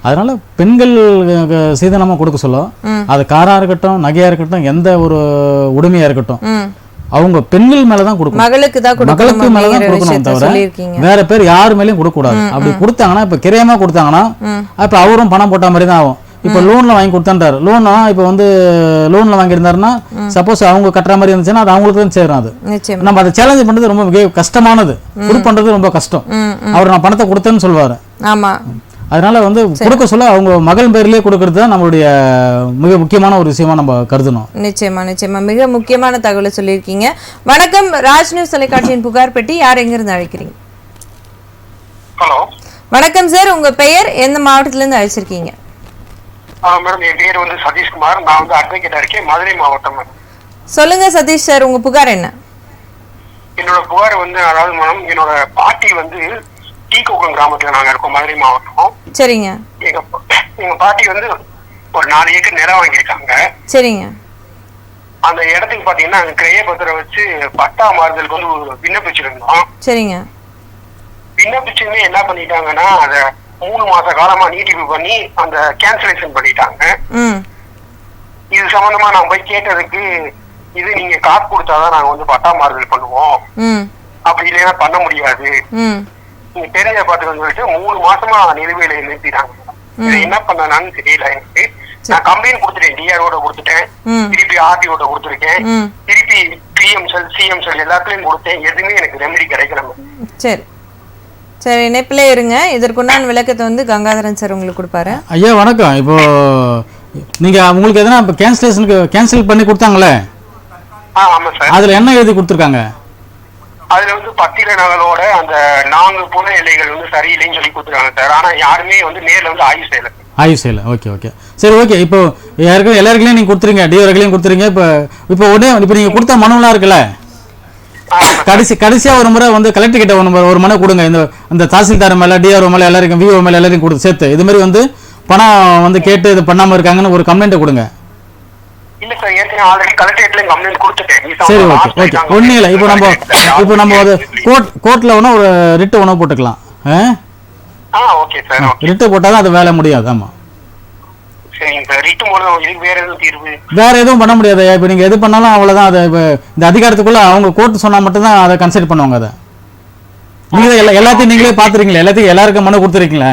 அதனால பெண்கள் சீதனமாக கொடுக்க சொல்ல, அது காராக இருக்கட்டும், நகையாக இருக்கட்டும், எந்த ஒரு உடைமையாக இருக்கட்டும், அவங்க பெண்கள் மேலதான் கொடுக்கணும், மகளுக்கு மேலதான் கொடுக்கணும் தவிர வேற பேர் யாரு மேலயும் கொடுக்க கூடாது. அப்படி கொடுத்தாங்கன்னா, இப்ப கிரயமா கொடுத்தாங்கன்னா அப்ப அவரும் பணம் போட்ட மாதிரி தான் ஆகும். இப்போ லோன்ல வாங்கி கொடுத்தான்றாரு. லோனா இப்போ வந்து லோன்ல வாங்கியிருந்தாருன்னா சப்போஸ் அவங்க கட்டுற மாதிரி இருந்துச்சுன்னா அது அவங்களுக்கு தான் சேரும். அது நிச்சயம். நம்ம அதை சேலஞ்ச் பண்றது ரொம்ப மிக கஷ்டமானது. ப்ரூவ் பண்றது ரொம்ப கஷ்டம். அவர் நான் பணத்தை கொடுத்தேன்னு சொல்லுவாரு. ஆமா. அதனால வந்து கொடுக்க சொல்ல அவங்க மகள் பேர்லயே கொடுக்கறது தான் நம்மளுடைய மிக முக்கியமான ஒரு விஷயமா நம்ம கருதணும். நிச்சயமா நிச்சயமா மிக முக்கியமான தகவலை சொல்லியிருக்கீங்க. வணக்கம், ராஜ் நியூஸ் தொலைக்காட்சியின் புகார் பெட்டி. யார் எங்கிருந்து அழைக்கிறீங்க? ஹலோ, வணக்கம் சார், உங்க பெயர், எந்த மாவட்டத்துல இருந்து அழைச்சிருக்கீங்க? மேடம் என் பேர் வந்து சதீஷ்குமார். நான் வந்து அட்வொகேட்டா இருக்கேன், மதுரை மாவட்டம். சொல்லுங்க சதீஷ் சார், உங்க புகார் என்ன? என்னோட புகார் வந்து அதாவது மேடம், என்னோட பாட்டி வந்து டீகோக்கம் கிராமத்துல நாங்க இருக்கோம், மதுரை மாவட்டம். சரிங்க. எங்க பாட்டி வந்து ஒரு 4 ஏக்கர் நிலம் வாங்கியிருக்காங்க. சரிங்க. அந்த இடத்துக்கு பாத்தீங்கன்னா கிரைய பத்திரம் வச்சு பட்டா மாறுதலுக்கு வந்து விண்ணப்பிச்சிருந்தோம். சரிங்க. விண்ணப்பிச்சுமே என்ன பண்ணிட்டாங்கன்னா அதை 3 மாச காலமா நீட்டிப்பு பண்ணி அந்த கேன்சலேஷன் பண்ணிட்டாங்க. இது சம்பந்தமா நான் போய் கேட்டதுக்கு, இது நீங்க காசு கொடுத்தாதான் நாங்க வந்து பட்டா மாறுதல் பண்ணுவோம், அப்படி இல்லைன்னா பண்ண முடியாது, நீங்க தெரிஞ்ச பாத்துக்கன்னு சொல்லிட்டு 3 மாசமா நிலுவையில நிறுத்திட்டாங்க. இது என்ன பண்ணான்னு தெரியல எனக்கு. நான் கம்ப்ளைண்ட் கொடுத்துட்டேன், டிஆர்ஓட கொடுத்துட்டேன், திருப்பி ஆர்டிஓட கொடுத்துருக்கேன், திருப்பி பிஎம் செல் சிஎம் செல் எல்லாத்துலயும் கொடுத்தேன். எதுவுமே எனக்கு ரெமெடி கிடைக்கல. சரி சரி, இணைப்பிலே இருங்க. இதற்குண்டான விளக்கத்தை வந்து கங்காதரன் சார் உங்களுக்கு கொடுப்பாரு. ஐயா வணக்கம். இப்போ நீங்க உங்களுக்கு எதனா இப்போ கேன்சல் பண்ணி கொடுத்தாங்களே, ஆமா சார். அதுல என்ன எழுதி கொடுத்துருக்காங்க? அதுல வந்து பத்திர நகலோட அந்த 4 புல எல்லைகள் வந்து சரியில்லைன்னு சொல்லி கொடுத்துருக்காங்க சார். ஆனா யாருமே வந்து நேர்ல வந்து ஆய்வு செய்யல. ஓகே ஓகே சரி ஓகே. இப்போ எல்லாருக்குலையும் நீங்க கொடுத்துருங்க, டிஆர்ஓக்களையும் கொடுத்துருங்க. இப்போ உடனே இப்போ நீங்க கொடுத்த மனுவெல்லாம் இருக்குல்ல, கடைசியா ஒரு முறை வந்து கலெக்டர் கிட்ட ஒரு மனு கொடுங்க. இந்த தாசில்தார் மேல, டிஆர்ஓ மேல, எல்லாருக்கும் விஓ மேல எல்லாரையும் கொடுத்து சேர்த்து இது மாதிரி வந்து பணம் வந்து கேட்டு இது பண்ணாம இருக்காங்கன்னு ஒரு கம்ப்ளைண்ட் கொடுங்க. இல்ல சார், ஏற்கனவே ஆல்ரெடி கலெக்டரேட்லயும் கம்ப்ளைண்ட் கொடுத்துட்டேன். சரி ஓகே ஓகே, ஒன்றும் இல்லை. இப்போ நம்ம அது கோர்ட்ல ஒன்று ஒரு ரிட்டு ஒன்று போட்டுக்கலாம். ஓகே சார், ரிட்டு போட்டாதான் அது வேலை முடியாது. ஆமா சரிங்க சார். ரிட்டு மூலம் இதுக்கு வேற எதுவும் தீர்வு? வேற எதுவும் பண்ண முடியாது. இப்போ நீங்க எது பண்ணாலும் அவ்வளவுதான். அதை இந்த அதிகாரத்துக்குள்ள அவங்க கோர்ட் சொன்னா மட்டும்தான் அதை கன்சிடர் பண்ணுவாங்க. அதை நீங்க எல்லாத்தையும் நீங்களே பாத்துருக்கீங்களா? எல்லாருக்கும் மனு கொடுத்துருக்கீங்களா?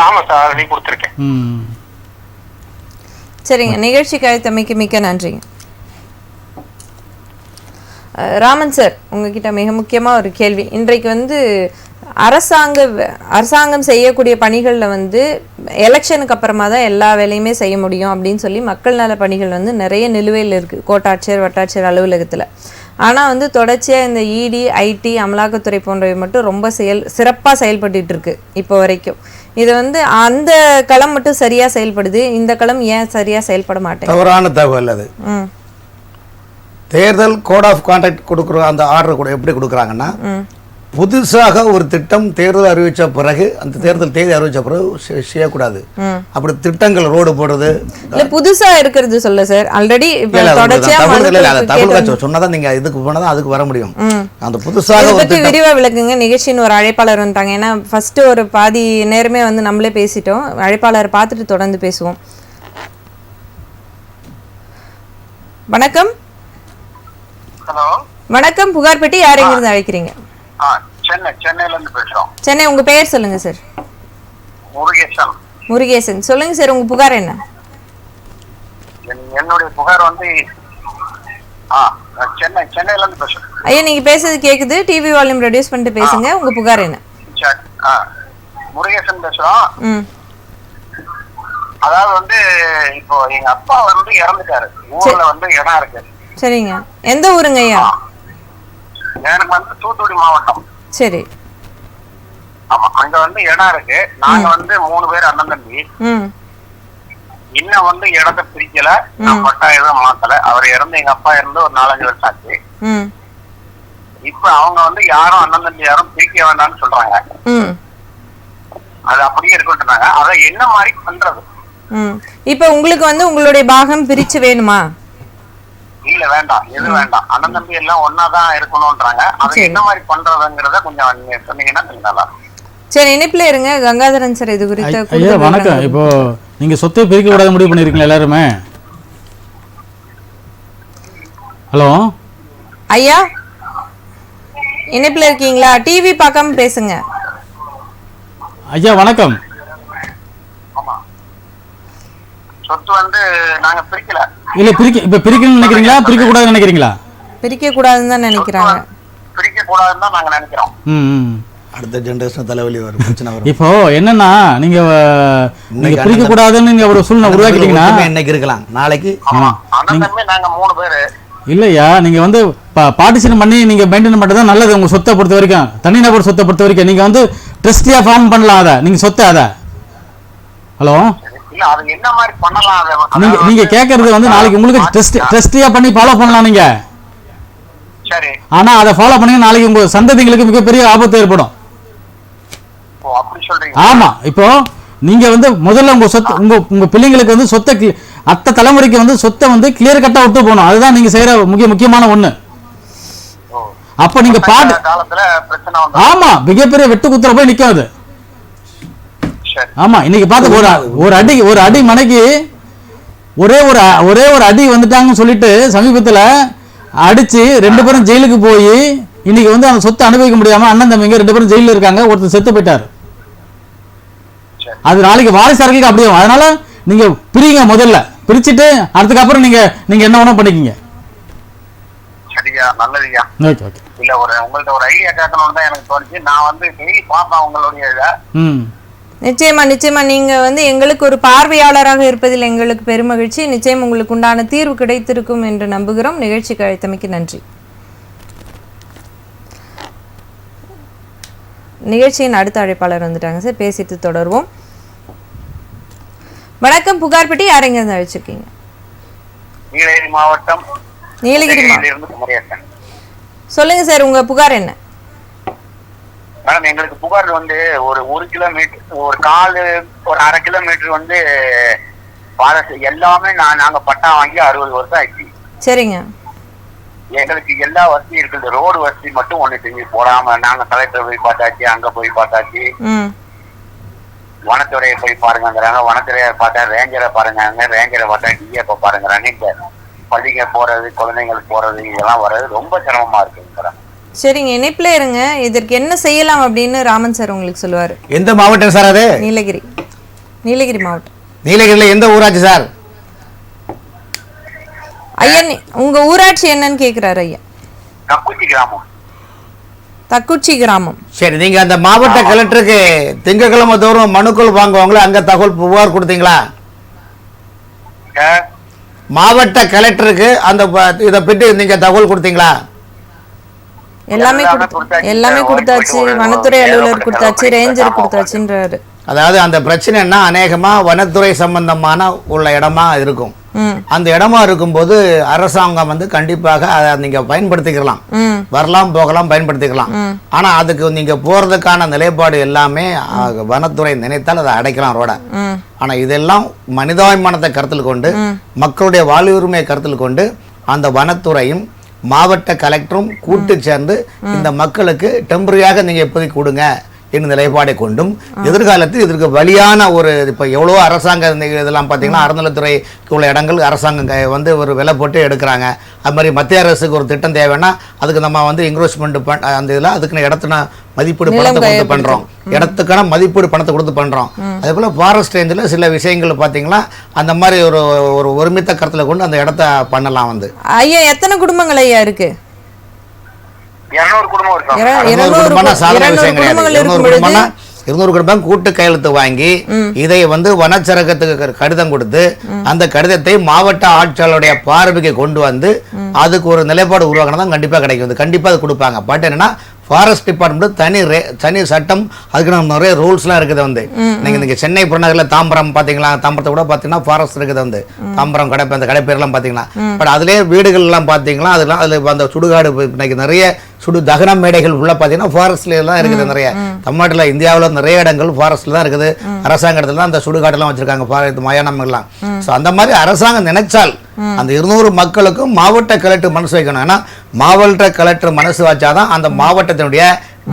ஆமா சார், ஆல்ரெடி கொடுத்துருக்கேன். சரிங்க, நிகழ்ச்சிக்கு அழைத்தமைக்கு மிக்க நன்றிங்க. ராமன் சார், உங்ககிட்ட மிக முக்கியமா ஒரு கேள்வி. இன்றைக்கு வந்து அரசாங்கம் செய்யக்கூடிய பணிகளில் வந்து எலெக்ஷனுக்கு அப்புறமா தான் எல்லா வேலையுமே செய்ய முடியும் அப்படின்னு சொல்லி மக்கள் நல பணிகள் வந்து நிறைய நிலுவையில் இருக்குது கோட்டாட்சியர் வட்டாட்சியர் அலுவலகத்தில். ஆனால் வந்து தொடர்ச்சியாக இந்த இடி, ஐடி, அமலாக்கத்துறை போன்றவை மட்டும் ரொம்ப சிறப்பாக செயல்பட்டு இருக்கு இப்போ வரைக்கும். இது வந்து அந்த களம் மட்டும் சரியாக செயல்படுது, இந்த களம் ஏன் சரியாக செயல்பட மாட்டேன்? தவறான தகவல் அது. தேர்தல் கோட் ஆஃப் கான்டாக்ட் கொடுக்குற அந்த ஆர்டர் கூட எப்படி கொடுக்குறாங்கன்னா, புதுசாக ஒரு திட்டம் தேர்தல் அறிவிச்ச பிறகு, அந்த தேர்தல் தேதி அறிவிச்ச பிறகு செய்யக்கூடாது. அப்படி திட்டங்கள் ரோடு போடுறது புதுசா இருக்கிறது சொல்ல சார். ஆல்ரெடி சொன்னதான் நீங்க இதுக்கு போனதான் அதுக்கு வர முடியும். அந்த புதுசாக விரிவா விளக்குங்க. நிகழ்ச்சின்னு ஒரு அழைப்பாளர் வந்துட்டாங்க. ஏன்னா ஃபர்ஸ்ட் ஒரு பாதி நேரமே வந்து நம்மளே பேசிட்டோம். அழைப்பாளர் பார்த்துட்டு தொடர்ந்து பேசுவோம். வணக்கம். ஹலோ வணக்கம், புகார் பெட்டி. யார் எங்கிருந்து அழைக்கிறீங்க? சென்னையில இருந்து பேசுறோம். சென்னை. உங்க பெயர் சொல்லுங்க சார். முருகேசன். முருகேசன், சொல்லுங்க சார், உங்க புகார் என்ன? என்னுடைய புகார் வந்து சென்னையில இருந்து பேசுறேன். ஐயா, நீங்க பேசுறது கேக்குது. டிவி வால்யூம் ரெடியூஸ் பண்ணிட்டு பேசுங்க. உங்க புகார் என்ன? முருகேசன் பேசுறோம். அதாவது வந்து இப்போ எங்க அப்பா வந்து இறந்துட்டாரு. ஊர்ல வந்து இடம் இருக்கு. சரிங்க. எந்த ஊருங்க ஐயா? எனக்கு வந்து தூத்துக்குடி மாவட்டம். சரி. ஆமா, அங்க வந்து இடம் இருக்கு. நாங்க வந்து 3 பேர் அண்ணன் தம்பி. இன்னும் வந்து இடத்தை பிரிக்கல, நான் பட்டா எதுவும் மாத்தல. அவர் இறந்து, எங்க அப்பா இறந்து ஒரு 4-5 வருஷம் ஆச்சு. இப்ப அவங்க வந்து யாரும் அண்ணன் தம்பி யாரும் பிரிக்க வேண்டாம்னு சொல்றாங்க. அது அப்படியே இருக்குன்றாங்க. அதை என்ன மாதிரி பண்றது? இப்ப உங்களுக்கு வந்து உங்களுடைய பாகம் பிரிச்சு வேணுமா? இல்ல வேண்டாம், எது வேண்டாம். அண்ணன் தம்பி எல்லாம் ஒன்னாதான் இருக்கணும்ன்றாங்க. அது என்ன மாதிரி பண்றதுங்கிறத கொஞ்சம் நீங்க சொன்னீங்கன்னா நல்லா. சரி, இணைப்புல இருங்க. கங்காதரன் சார் இது குறித்து. ஐயா வணக்கம். இப்போ நீங்க சொத்தை பிரிக்க கூடாது முடிவு பண்ணிருக்கீங்களா எல்லாருமே? ஹலோ ஐயா, இணைப்புல இருக்கீங்களா? டிவி பார்க்காம பேசுங்க. ஐயா வணக்கம். சொத்து வந்து நாங்க பிரிக்கல. இல்ல இப்ப பிரிக்கணும்னு நினைக்கிறீங்களா, பிரிக்க கூடாதுன்னு நினைக்கிறீங்களா? பிரிக்க கூடாதுன்னு தான் நினைக்கிறாங்க. பிரிக்க கூடாதுன்னு தான் நாங்க நினைக்கிறோம். அடுத்த ஜெனரேஷன் தலைவலி வரும், பிரச்சனை வரும். இப்போ என்னன்னா நீங்க பிரிக்க கூடாதுன்னு நீங்க ஒரு சூழ்நிலை உருவாக்கிட்டீங்கன்னா இன்னைக்கு இருக்கலாம், நாளைக்கு அண்ணன் தம்பி நாங்க 3 பேரு. இல்லையா, நீங்க வந்து பார்ட்டிஷன் பண்ணி நீங்க மெயின்டைன் பண்றது தான் நல்லது. உங்க சொத்தை பொறுத்த வரைக்கும், தனிநபர் சொத்தை பொறுத்த வரைக்கும் நீங்க வந்து ட்ரஸ்டியா ஃபார்ம் பண்ணலாம். அதை நீங்க சொத்தை அதை ஹலோ இல்ல அது என்ன மாதிரி பண்ணலாம்? நீங்க கேக்குறது வந்து நாளைக்கு உங்களுக்கு ட்ரஸ்டியா பண்ணி ஃபாலோ பண்ணலாம் நீங்க. சரி. ஆனா அதை ஃபாலோ பண்ணி நாளைக்கு உங்க சந்ததிகளுக்கு மிகப்பெரிய ஆபத்து ஏற்படும். அப்படி சொல்றீங்க? ஆமா. இப்போ நீங்க வந்து முதல்ல உங்க சொத்து உங்க பிள்ளைங்களுக்கு வந்து சொத்தை அத்த தலைமுறைக்கு வந்து சொத்தை வந்து கிளியர் கட்டா விட்டு போகணும். அதுதான் நீங்க செய்யற முக்கியமான ஒண்ணு. அப்ப நீங்க பாட்டு காலத்துல பிரச்சனை வந்து ஆமா மிகப்பெரிய வெட்டு குத்துற போய் நிக்கும் அது. ஆமா இன்னைக்கு பார்த்து ஒரு அடி மனைக்கு ஒரே ஒரு அடி வந்துட்டாங்கன்னு சொல்லிட்டு சமீபத்துல அடிச்சு 2 பேரும் ஜெயிலுக்கு போய் இன்னைக்கு வந்து அந்த சொத்தை அனுபவிக்க முடியாம அண்ணன் தம்பிங்க 2 பேரும் ஜெயில இருக்காங்க. ஒருத்தர் செத்து போயிட்டாரு. அது நாளைக்கு வாரிசார்களுக்கு அப்படியே. அதனால நீங்க பிரிங்க, முதல்ல பிரிச்சுட்டு அதுக்கப்புறம் நீங்க என்ன வேணா பண்ணிக்கீங்க. சரியா, நல்லதுயா. Okay okay. இல்ல உங்கள்ட்ட ஒரு ஐடியா கேட்கணும்னு தான் எனக்கு தோணுச்சு. நான் வந்து டெய்லி பார்ப்பேன் உங்களுடைய இதை. நிச்சயமா நீங்க வந்து எங்களுக்கு ஒரு பார்வையாளராக இருப்பதில் எங்களுக்கு பெருமகிழ்ச்சி. நிச்சயம் உங்களுக்கு உண்டான தீர்வு கிடைத்திருக்கும் என்று நம்புகிறோம். நிகழ்ச்சிக்கு அழைத்தமைக்கு நன்றி. நிகழ்ச்சியின் அடுத்த அழைப்பாளர் வந்துட்டாங்க சார், பேசிட்டு தொடர்வோம். வணக்கம், புகார்பட்டி. யாரெங்க இருந்து அழைச்சிருக்கீங்க? நீலகிரி மாவட்டம். நீலகிரி சொல்லுங்க சார், உங்க புகார் என்ன? மேடம் எங்களுக்கு புகார் வந்து ஒரு 1 கிலோமீட்டர், ஒரு 1/2 கிலோமீட்டர் வந்து எல்லாமே நாங்க பட்டா வாங்கி 60 வருஷம் ஆயிடுச்சு. சரிங்க. எங்களுக்கு எல்லா வசதியும் இருக்குது. ரோடு வசதி மட்டும் ஒண்ணு செஞ்சு போடாம நாங்க கலெக்டர் போய் பார்த்தாச்சு, அங்க போய் பார்த்தாச்சு, வனத்துறையை போய் பாருங்கிறாங்க, வனத்துறையை பார்த்தா ரேஞ்சரை பாருங்க, ரேஞ்சரை பார்த்தா டிஎப்ப பாருங்கிறாங்க. இந்த பள்ளிக்கு போறது, குழந்தைங்களுக்கு போறது, இதெல்லாம் வர்றது ரொம்ப சிரமமா இருக்குங்கிறாங்க. சரிங்க, இணைப்புல இருங்க. இதற்கு என்ன செய்யலாம் அப்படின்னு ராமன் சார் உங்களுக்கு சொல்லுவாரு. எந்த மாவட்டம் சார் அது? நீலகிரி மாவட்டம். நீலகிரியில எந்த ஊராட்சி சார்? ஐயா உங்க ஊராட்சி என்னன்னு கேக்குறாரு ஐயா. தக்குச்சி கிராமம். சரி, நீங்க அந்த மாவட்ட கலெக்டருக்கு திங்கட்கிழமை தோறும் மனுக்கள் வாங்குவாங்களா, அங்க தகவல் புகார் கொடுத்தீங்களா? மாவட்ட கலெக்டருக்கு அந்த இதை பற்றி நீங்க தகவல் கொடுத்தீங்களா? எல்லாமே கொடுத்தாச்சு. வனத்துறை அலுவலர் கொடுத்தாச்சு, ரேஞ்சர் கொடுத்தாச்சுன்றாரு. அதாவது அந்த பிரச்சனைன்னா அநேகமா வனத்துறை சம்பந்தமான உள்ள இடமா இருக்கும். அந்த இடமா இருக்கும்போது அரசாங்கம் வந்து கண்டிப்பாக அதை நீங்க பயன்படுத்திக்கலாம், வரலாம் போகலாம், பயன்படுத்திக்கலாம். ஆனா அதுக்கு நீங்க போறதுக்கான நிலைப்பாடு எல்லாமே வனத்துறை நினைத்தால் அதை அடைக்கலாம் ரோட. ஆனா இதெல்லாம் மனிதாபிமானத்தை கருத்தில் கொண்டு, மக்களுடைய வாழ்வுரிமையை கருத்தில் கொண்டு அந்த வனத்துறையும் மாவட்ட கலெக்டரும் கூட்டு சேர்ந்து இந்த மக்களுக்கு டெம்பரரியாக நீங்க இப்போதைக்கு கொடுங்க என்னும் நிலைப்பாடை கொண்டும், எதிர்காலத்தில் இதற்கு வழியான ஒரு இப்போ எவ்வளோ அரசாங்க இதெல்லாம் பார்த்தீங்கன்னா அறநிலைத்துறைக்கு உள்ள இடங்கள் அரசாங்கம் வந்து ஒரு விலை போட்டு எடுக்கிறாங்க. அது மாதிரி மத்திய அரசுக்கு ஒரு திட்டம் தேவைன்னா அதுக்கு நம்ம வந்து இன்வெஸ்ட்மெண்ட் அந்த இதில் அதுக்குன்னு இடத்துன மதிப்பீடு பணத்தை கொடுத்து பண்ணுறோம், இடத்துக்கான மதிப்பீடு பணத்தை கொடுத்து பண்ணுறோம். அதே போல் ஃபாரஸ்ட் ரேஞ்சில் சில விஷயங்கள் பார்த்தீங்கன்னா அந்த மாதிரி ஒரு ஒருமித்த கருத்தில் கொண்டு அந்த இடத்த பண்ணலாம். வந்து ஐயா எத்தனை குடும்பங்கள் ஐயா இருக்கு? 200 குடும்பம் இருக்கு. 200 குடும்பம் கூட்டு கையெழுத்து வாங்கி இதை வந்து வனச்சரகத்துக்கு கடிதம் கொடுத்து அந்த கடிதத்தை மாவட்ட ஆட்சியாளருடைய பார்வைக்கு கொண்டு வந்து அதுக்கு ஒரு நிலைப்பாடு உருவாக்கினா தான் கண்டிப்பா கிடைக்கும். கண்டிப்பா அது கொடுப்பாங்க. பட் என்னன்னா ஃபாரஸ்ட் டிபார்ட்மெண்ட் தனி சட்டம், அதுக்கு நம்ம நிறைய ரூல்ஸ்லாம் இருக்குது. வந்து நீங்க சென்னை புறநகரில் தாம்பரம் பார்த்தீங்களா, தாம்பரத்தை கூட பார்த்தீங்கன்னா ஃபாரஸ்ட் இருக்குது. வந்து தாம்பரம் கடை, அந்த கடைப்பேர்லாம் பார்த்தீங்கன்னா, பட் அதுலேயே வீடுகள்லாம் பார்த்தீங்களா அதெல்லாம் அதில் அந்த சுடுகாடு இன்னைக்கு நிறைய தகன மேடைகள் உள்ள பார்த்தீங்கன்னா ஃபாரஸ்ட்ல தான் இருக்குது. நிறைய தமிழ்நாட்டில் இந்தியாவில் நிறைய இடங்கள் ஃபாரஸ்ட்ல தான் இருக்குது. அரசாங்க இடத்துல தான் அந்த சுடுகாடெல்லாம் வச்சிருக்காங்க, மயானம்லாம். ஸோ அந்த மாதிரி அரசாங்கம் நினைச்சால் அந்த 200 மக்களுக்கும் மாவட்ட கலெக்டர் மனசு வைக்கணும். ஏன்னா மாவட்ட கலெக்டர் மனசு வச்சாதான் அந்த மாவட்டத்தினுடைய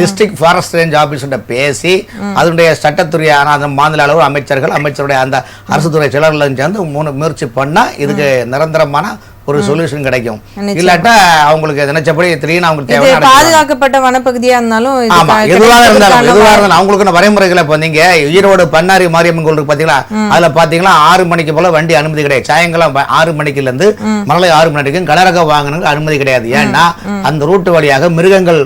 டிஸ்ட்ரிக்ட் ஃபாரஸ்ட் ரேஞ்ச் ஆபீஸர்கிட்ட பேசி அதனுடைய சட்டத்துறையான அந்த மாநில அளவு அமைச்சர்களுடைய அந்த அரசு துறை செயலர்களும் சேர்ந்து முயற்சி பண்ணால் இதுக்கு நிரந்தரமான ஒரு சொல்யூஷன் கிடைக்கும். இல்லாட்டா அவங்களுக்கு நினைச்சபடி திடீர்னு அவங்களுக்கு இது தேவை பாதுகாக்கப்பட்ட வனப்பகுதியா இருந்தாலும் இது ஆமா எதுவாக இருந்தாலும் அவங்களுக்கு வரைமுறைகளை இப்போ நீங்க ஈரோடு பண்ணாரி மாரியம்மன் கோயில் பாத்தீங்களா, அதுல பாத்தீங்கன்னா 6 மணிக்கு போல வண்டி அனுமதி கிடையாது. சாயங்காலம் 6 மணிக்குல இருந்து மலை 6 மணி வரைக்கும் கனரக வாகனங்களுக்கு அனுமதி கிடையாது. ஏன்னா அந்த ரூட் வழியாக மிருகங்கள்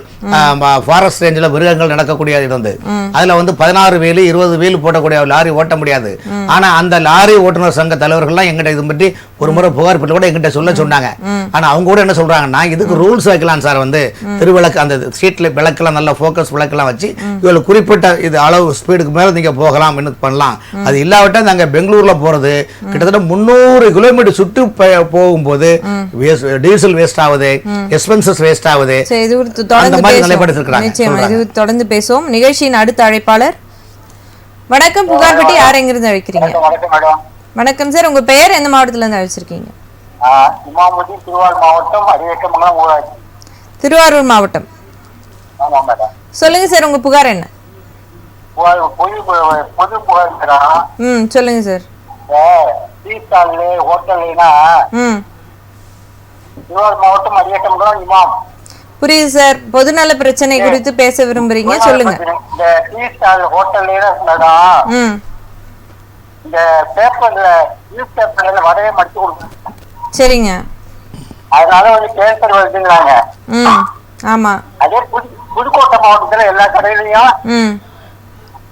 ஃபாரஸ்ட் ரேஞ்சில் மிருகங்கள் நடக்கக்கூடிய இது வந்து அதுல வந்து 16 வீலு 20 வீலு போட்டக்கூடிய லாரி ஓட்ட முடியாது. ஆனா அந்த லாரி ஓட்டுநர் சங்க தலைவர்கள்லாம் எங்கிட்ட இது பற்றி ஒரு முறை புகார் பெற்று கூட எங்கிட்ட சொல்ல சொன்னாங்க. ஆனா அவங்க கூட என்ன சொல்றாங்கன்னா, இதுக்கு ரூல்ஸ் வைக்கலாம் சார், வந்து திருவிளக்கு அந்த ஸ்ட்ரீட்ல விளக்கெல்லாம் நல்ல ஃபோக்கஸ் விளக்கெல்லாம் வச்சு இவ்வளவு குறிப்பிட்ட இது அளவு ஸ்பீடுக்கு மேல நீங்க போகலாம் பண்ணலாம். அது இல்லாவிட்டா நாங்க பெங்களூர்ல போறது கிட்டத்தட்ட 300 கிலோமீட்டர் சுட்டு போகும்போது டீசல் வேஸ்ட் ஆகுது, எக்ஸ்பென்சஸ் வேஸ்ட் ஆகுது. தொடர்ந்து பேசுவோம். நிகழ்ச்சியின் அடுத்த அழைப்பாளர். வணக்கம், புகார்பட்டி. யார் எங்கிருந்து அழைக்கிறீங்க? வணக்கம் சார், உங்க பெயர் எந்த மாவட்டத்துல இருந்து அழைச்சிருக்கீங்க? இமாமுதீன், திருவாரூர் மாவட்டம், அரியக்கமங்கலம் ஊராட்சி. திருவாரூர் மாவட்டம். ஆமா மேடம். சொல்லுங்க சார், உங்க புகார் என்ன? பொது புகார். சொல்லுங்க சார். டீ ஸ்டால்ல ஹோட்டல்னா திருவாரூர் மாவட்டம், அரியக்கமங்கலம் இமாம். புரியுது சார். பொதுநல பிரச்சனை குறித்து பேச விரும்புறீங்க, சொல்லுங்க. இந்த டீ ஸ்டால் ஹோட்டல்ல இந்த பேப்பர்ல நியூஸ் பேப்பர்ல வரைய மடிச்சு கொடுக்கணும். சரிங்க. அதனால வந்து கேன்சர் வருதுங்கிறாங்க. ஆமா. அதே புதுக்கோட்டை மாவட்டத்துல எல்லா கடையிலயும்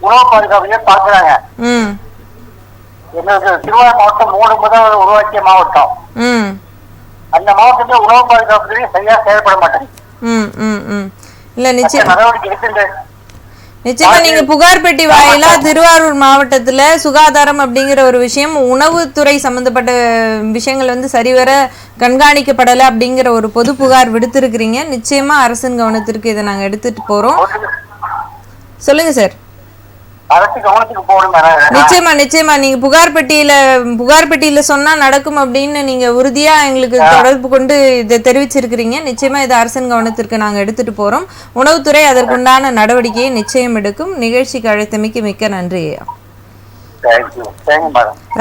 உணவு பாதுகாப்பையும் பாக்குறாங்க. எங்களுக்கு திருவாரூர் மாவட்டம் 3 முதல் உருவாக்கிய மாவட்டம். அந்த மாவட்டத்துல உணவு பாதுகாப்பு சரியா செயல்பட மாட்டேங்குது. இல்ல நிச்சயம் நடவடிக்கை எடுத்து நிச்சயமா நீங்க புகார் பெட்டி வாயிலா திருவாரூர் மாவட்டத்துல சுகாதாரம் அப்படிங்கிற ஒரு விஷயம், உணவுத்துறை சம்பந்தப்பட்ட விஷயங்கள் வந்து சரிவர கண்காணிக்கப்படலை அப்படிங்கிற ஒரு பொது புகார் விடுத்திருக்கிறீங்க. நிச்சயமா அரசின் கவனத்திற்கு இதை நாங்க எடுத்துட்டு போறோம். சொல்லுங்க சார். அரசு கவனத்துக்கு போகணும். நிச்சயமா நிச்சயமா நீங்க புகார் பெட்டியில சொன்னா நடக்கும் அப்படின்னு நீங்க உறுதியா எங்களுக்கு தொடர்பு கொண்டு இதை தெரிவிச்சிருக்கிறீங்க. நிச்சயமா இதை அரசின் கவனத்திற்கு நாங்க எடுத்துட்டு போறோம். உணவுத்துறை அதற்குண்டான நடவடிக்கையை நிச்சயம் எடுக்கும். நிகழ்ச்சிக்கு அழைத்தமைக்கு மிக்க நன்றி.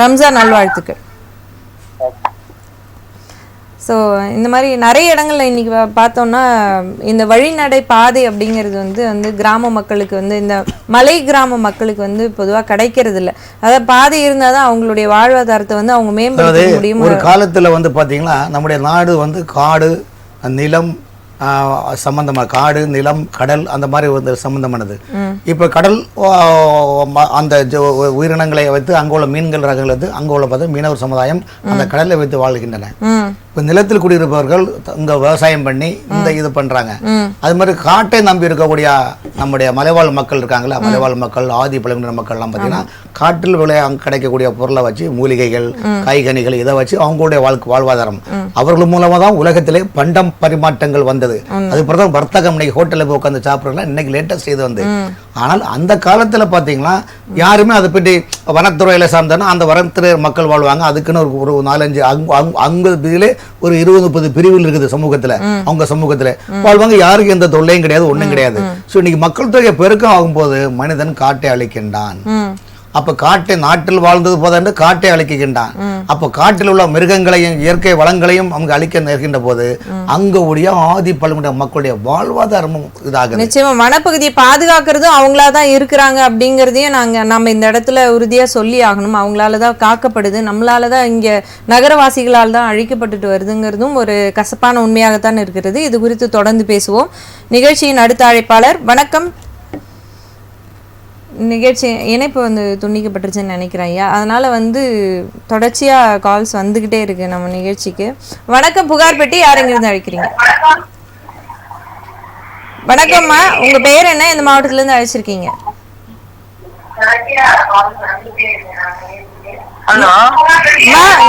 ரம்ஜான் நல்வாழ்த்துக்கள். ஸோ இந்த மாதிரி நிறைய இடங்கள்ல இன்னைக்கு பார்த்தோம்னா இந்த வழிநடை பாதை அப்படிங்கிறது வந்து கிராம மக்களுக்கு வந்து இந்த மலை கிராம மக்களுக்கு வந்து பொதுவாக கிடைக்கிறது இல்லை. அதாவது பாதை இருந்தால் தான் அவங்களுடைய வாழ்வாதாரத்தை வந்து அவங்க மேம்படுத்த முடியும். ஒரு காலத்தில் வந்து பார்த்தீங்கன்னா நம்முடைய நாடு வந்து காடு, நிலம் சம்பந்தமாக, காடு, நிலம், கடல் அந்த மாதிரி வந்து சம்பந்தமானது. இப்போ கடல் அந்த உயிரினங்களை வைத்து அங்கே உள்ள மீன்கள் ரகங்கள் வைத்து அங்கே உள்ள பார்த்து மீனவர் சமுதாயம் அந்த கடலை வைத்து வாழ்கின்றன. இப்போ நிலத்தில் குடியிருப்பவர்கள் இங்கே விவசாயம் பண்ணி இந்த இது பண்ணுறாங்க. அது மாதிரி காட்டை நம்பி இருக்கக்கூடிய நம்முடைய மலைவாழ் மக்கள் இருக்காங்களா, மலைவாழ் மக்கள், ஆதி பழங்குடியின மக்கள்லாம் பார்த்தீங்கன்னா காட்டில் கிடைக்கக்கூடிய பொருளை வச்சு மூலிகைகள், காய்கனிகள் இதை வச்சு அவங்களுடைய வாழ்வாதாரம் அவர்கள் மூலமாக தான் உலகத்திலே பண்டம் பரிமாற்றங்கள் வந்தது. அது பிறகு வர்த்தகம் இன்னைக்கு ஹோட்டலில் போய் உட்காந்து சாப்பிட்றதுலாம் இன்னைக்கு லேட்டஸ்ட் இது வந்து. ஆனால் அந்த காலத்தில் பார்த்தீங்கன்னா யாருமே அதை பற்றி வனத்துறையில் சார்ந்தோன்னா அந்த வனத்துறை மக்கள் வாழ்வாங்க. அதுக்குன்னு ஒரு 4-5 அங்க இதிலே ஒரு 20-30 பிரிவுகள் இருக்குது சமூகத்தில். அவங்க சமூகத்தில் வாழ்வாங்க. யாருக்கு எந்த தொல்லையும் கிடையாது, ஒன்றும் கிடையாது. ஸோ இன்னைக்கு மக்கள் தொகை பெருக்கம் ஆகும்போது மனிதன் காட்டை அழிக்கின்றான். அப்ப காட்டை நாட்டில் வாழ்ந்தது போதென்று காட்டை அழிக்கின்றான். அப்ப காட்டில் உள்ள மிருகங்களையும் இயற்கை வளங்களையும் அவங்க அழிக்க நேர்கின்ற போது அங்க உடைய ஆதி பழங்குடியின மக்களுடைய வாழ்வாதாரமும் இதாகுது. நிச்சயமா வனப்பகுதியை பாதுகாக்கிறதும் அவங்களாதான் இருக்கிறாங்க அப்படிங்கிறதையும் நம்ம இந்த இடத்துல உறுதியா சொல்லி ஆகணும். அவங்களாலதான் காக்கப்படுது, நம்மளாலதான் இங்க நகரவாசிகளால் தான் அழிக்கப்பட்டுட்டு வருதுங்கிறதும் ஒரு கசப்பான உண்மையாகத்தான் இருக்கிறது. இது குறித்து தொடர்ந்து பேசுவோம். நிகழ்ச்சியின் அடுத்த அழைப்பாளர். வணக்கம். நிகழ்ச்சி இணைப்பு வந்து துண்டிக்கப்பட்டுருச்சுன்னு நினைக்கிறேன் ஐயா. அதனால வந்து தொடர்ச்சியா கால்ஸ் வந்துகிட்டே இருக்கு நம்ம நிகழ்ச்சிக்கு. வணக்கம், புகார் பெட்டி. யார் எங்கிருந்து அழைக்கிறீங்க? வணக்கம்மா, உங்க பேர் என்ன, எந்த மாவட்டத்துல இருந்து அழைச்சிருக்கீங்க?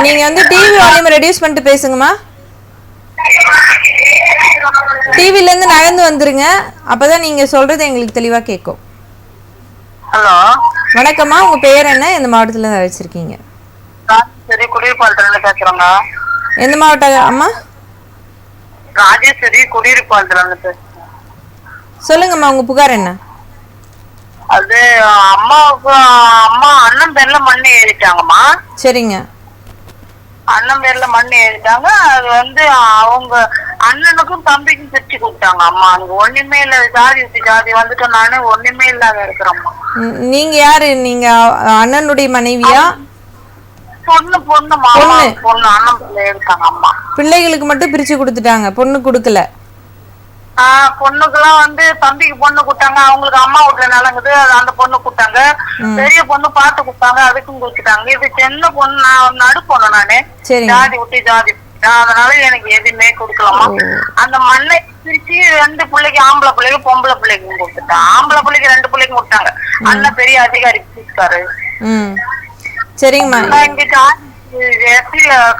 நீங்க வந்து டிவி வால்யூம் ரெடியூஸ் பண்ணிட்டு பேசுங்கம்மா. டிவில இருந்து நகர்ந்து வந்துருங்க, அப்பதான் நீங்க சொல்றது எங்களுக்கு தெளிவா கேட்கும். ஹலோ, வணக்கம்மா, உங்க பேர் என்ன, எந்த மாவட்டத்துல இருந்து அழைச்சிருக்கீங்க? ராஜேஸ்வரி, குடியிருப்பாளத்துல பேசுறோங்க. எந்த மாவட்டம் அம்மா? ராஜேஸ்வரி, குடியிருப்பாளத்துல பேசுறேன். சொல்லுங்கம்மா, உங்க புகார் என்ன? அது அம்மா அண்ணன் பேர்ல மண்ணு ஏறிட்டாங்கம்மா. சரிங்க. அண்ணன் பேர்ல மண் எழுதிட்டாங்க. அது வந்து அவங்க அண்ணனுக்கும் தம்பிக்கும் பிரிச்சு கொடுத்தாங்க. அம்மா அங்க ஒண்ணுமே இல்ல, ஜாதி விட்டு ஜாதி வந்துட்டு நானு ஒண்ணுமே இல்லாத இருக்கிறேம்மா. நீங்க யாரு? நீங்க அண்ணனுடைய மனைவியா? பொண்ணு பொண்ணு மாமா பொண்ணு அண்ணன் பிள்ளை எடுத்தாங்க அம்மா. பிள்ளைகளுக்கு மட்டும் பிரிச்சு கொடுத்துட்டாங்க, பொண்ணு கொடுக்கல. பொண்ணுக்கெல்லாம் வந்து தம்பிக்கு பொண்ணு கொடுத்தாங்க. அவங்களுக்கு அம்மா வீட்டுல நிலங்குது, அந்த பொண்ணு கொடுத்தாங்க. பெரிய பொண்ணு பார்த்து கொடுத்தாங்க, அதுக்கும் கொடுத்துட்டாங்க. இது சின்ன பொண்ணு, நான் நடு பொண்ணு நானு, ஜாதி விட்டு ஜாதி. அதனால எனக்கு எதுவுமே கொடுக்கலாமா. அந்த மண்ணை பிரிச்சு 2 பிள்ளைக்கு, ஆம்பளை பிள்ளைக்கு பொம்பளை பிள்ளைக்கும் கொடுத்துட்டாங்க. ஆம்பளை பிள்ளைக்கு 2 பிள்ளைக்கும் கொடுத்தாங்க. அண்ணன் பெரிய அதிகாரி இருக்காரு. சரிங்கம்மா. இங்க ஜாதி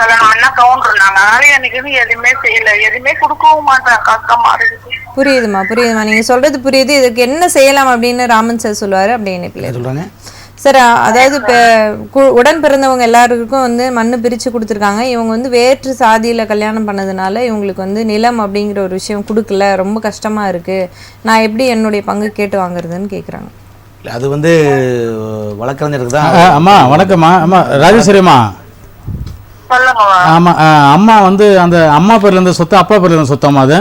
கல்யாணம் பண்ணா கவுண்டர் நாங்க. அதனால எனக்கு எதுவுமே செய்யல, எதுவுமே கொடுக்கவும் மாட்டேன். கஷ்டமா இருக்கு. புரியுதுமா புரியுதுமா, நீங்க சொல்றது புரியுது. இதுக்கு என்ன செய்யலாம் அப்படின்னு ராமன் சார் சொல்லுவாரு. அப்படின்னு சொல்றாங்க சார். அதாவது இப்போ உடன் பிறந்தவங்க எல்லாருக்கும் வந்து மண்ணு பிரிச்சு கொடுத்துருக்காங்க. இவங்க வந்து வேற்று சாதியில கல்யாணம் பண்ணதுனால இவங்களுக்கு வந்து நிலம் அப்படிங்கிற ஒரு விஷயம் கொடுக்கல, ரொம்ப கஷ்டமா இருக்கு. நான் எப்படி என்னுடைய பங்கு கேட்டு வாங்குறதுன்னு கேக்குறாங்க. அது வந்து வழக்கறிஞருக்கு தான். அம்மா வணக்கம்மா. அம்மா ராஜேஸ்வரிம்மா. சொல்லுங்க. ஆமா, அம்மா வந்து அந்த அம்மா பேர்ல இருந்த சொத்து அப்பா பேர்ல இருந்த சொத்தாமா? அது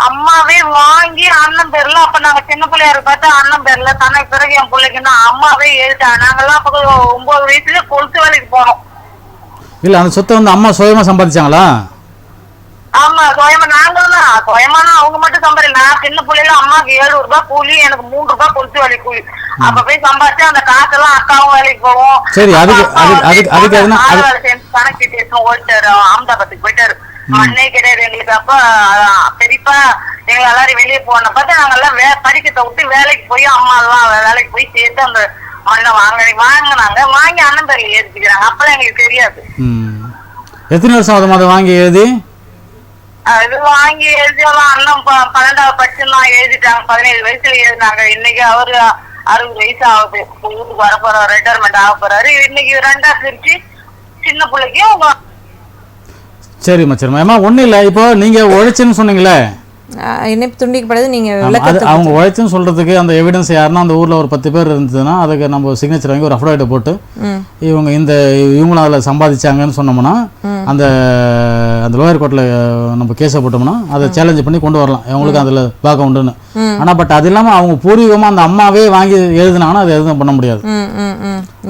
அம்மாவே வாங்கி அண்ணன் பேர்ல, அப்ப நாங்க சின்ன பிள்ளையாரு பார்த்தா அண்ணன் பேர்ல, தனக்கு பிறகு என் பிள்ளைக்குன்னா அம்மாவே எழுதிட்டாங்க. நாங்கெல்லாம் அப்ப 9 வயசுல கொலுசு வேலைக்கு போனோம். இல்ல, அந்த சொத்தை வந்து அம்மா சுயமா சம்பாதிச்சாங்களா? ஆமா, சுயமா. நாங்களும் தான் சுயமானா அவங்க மட்டும் சம்பாதி. நான் சின்ன பிள்ளைல அம்மாக்கு 7 ரூபாய் கூலி, எனக்கு 3 ரூபாய் கொலுசு வேலைக்கு கூலி. அப்ப போய் சம்பாதிச்சு அந்த காசெல்லாம் அக்காவும் வேலைக்கு போவோம். சரி, அதுக்கு கணக்கு பேசணும். ஓடிட்டாரு, அஹமதாபாத்துக்கு போயிட்டாரு. மண்ணே கிடையாது எங்களுக்கு. அப்ப பெரியப்பா எங்களை எல்லாரும் வெளியே போன பார்த்து நாங்க எல்லாம் படிக்கத்தை விட்டு வேலைக்கு போய் அம்மா எல்லாம் வேலைக்கு போய் சேர்த்து அந்த மண்ணை வாங்கினாங்க. வாங்கி அண்ணன் பேர்ல ஏற்றிக்கிறாங்க. அப்பெல்லாம் எங்களுக்கு தெரியாது. எத்தனை வருஷம் அதை வாங்கி எழுதி? இது வாங்கி எழுதியெல்லாம் அண்ணன் 12வது படிச்சுலாம் எழுதிட்டாங்க. 17 வயசுல எழுதினாங்க. இன்னைக்கு அவரு 60 வயசு ஆகுது. வீட்டுக்கு வர போறாரு, ரிட்டையர்மெண்ட் ஆக போறாரு. இன்னைக்கு 2ஆ பிரிச்சு சின்ன பிள்ளைக்கும். சரிம்மா சரிம்மா. ஏமா ஒன்றும் இல்லை, இப்போ நீங்கள் உழைச்சுன்னு சொன்னீங்களே, இணைப்பு துண்டிக்கப்படுது. நீங்க அவங்க உழைச்சுன்னு சொல்றதுக்கு அந்த எவிடன்ஸ் யாருன்னா அந்த ஊர்ல ஒரு 10 பேர் இருந்ததுன்னா அதுக்கு நம்ம சிக்னேச்சர் வாங்கி ஒரு அஃபிடவிட்டை போட்டு இவங்களும் அதில் சம்பாதிச்சாங்கன்னு சொன்னோம்னா அந்த அந்த லோயர் கோர்ட்டில் நம்ம கேஸை போட்டோம்னா அதை சேலஞ்ச் பண்ணி கொண்டு வரலாம், இவங்களுக்கு அதில் பாக்க உண்டுன்னு. ஆனால் பட் அது இல்லாமல் அவங்க பூர்வீகமாக அந்த அம்மாவே வாங்கி எழுதுனாங்கன்னா அது எதுவும் பண்ண முடியாது.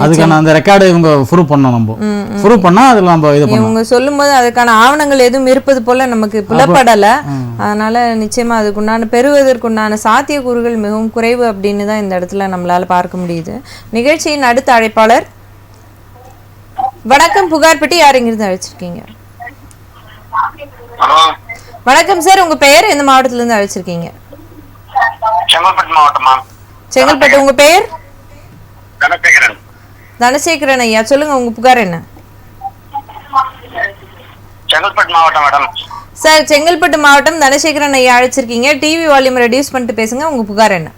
அதுக்கான அந்த ரெக்கார்டு இவங்க ப்ரூவ் பண்ணணும். நம்ம ப்ரூவ் பண்ணா அதில் நம்ம இது பண்ணுவோம். இவங்க சொல்லும்போது அதுக்கான ஆவணங்கள் எதுவும் இருப்பது போல நமக்கு புலப்படலை. அதனால நிச்சயமா அதுக்குண்டான பெறுவதற்குண்டான சாத்தியக்கூறுகள் மிகவும் குறைவு அப்படின்னு தான் இந்த இடத்துல நம்மளால பார்க்க முடியுது. நிகழ்ச்சியின் அடுத்த அழைப்பாளர். வணக்கம், புகார் பெட்டி. யார் இங்கிருந்து அழைச்சிருக்கீங்க? வணக்கம் சார், உங்க பெயர் எந்த மாவட்டத்துல இருந்து அழைச்சிருக்கீங்க? செங்கல்பட்டு மாவட்டமா? செங்கல்பட்டு. உங்க பெயர்? தனசேகரன். தனசேகரன் ஐயா, சொல்லுங்க, உங்க புகார் என்ன? செங்கல்பட்டு மாவட்டம் மேடம். சார், செங்கல்பட்டு மாவட்டம், தனசேகரன் ஐயா அழைச்சிருக்கீங்க. டிவி வால்யூம் ரெடியூஸ் பண்ணிட்டு பேசுங்க. உங்க புகார் என்ன?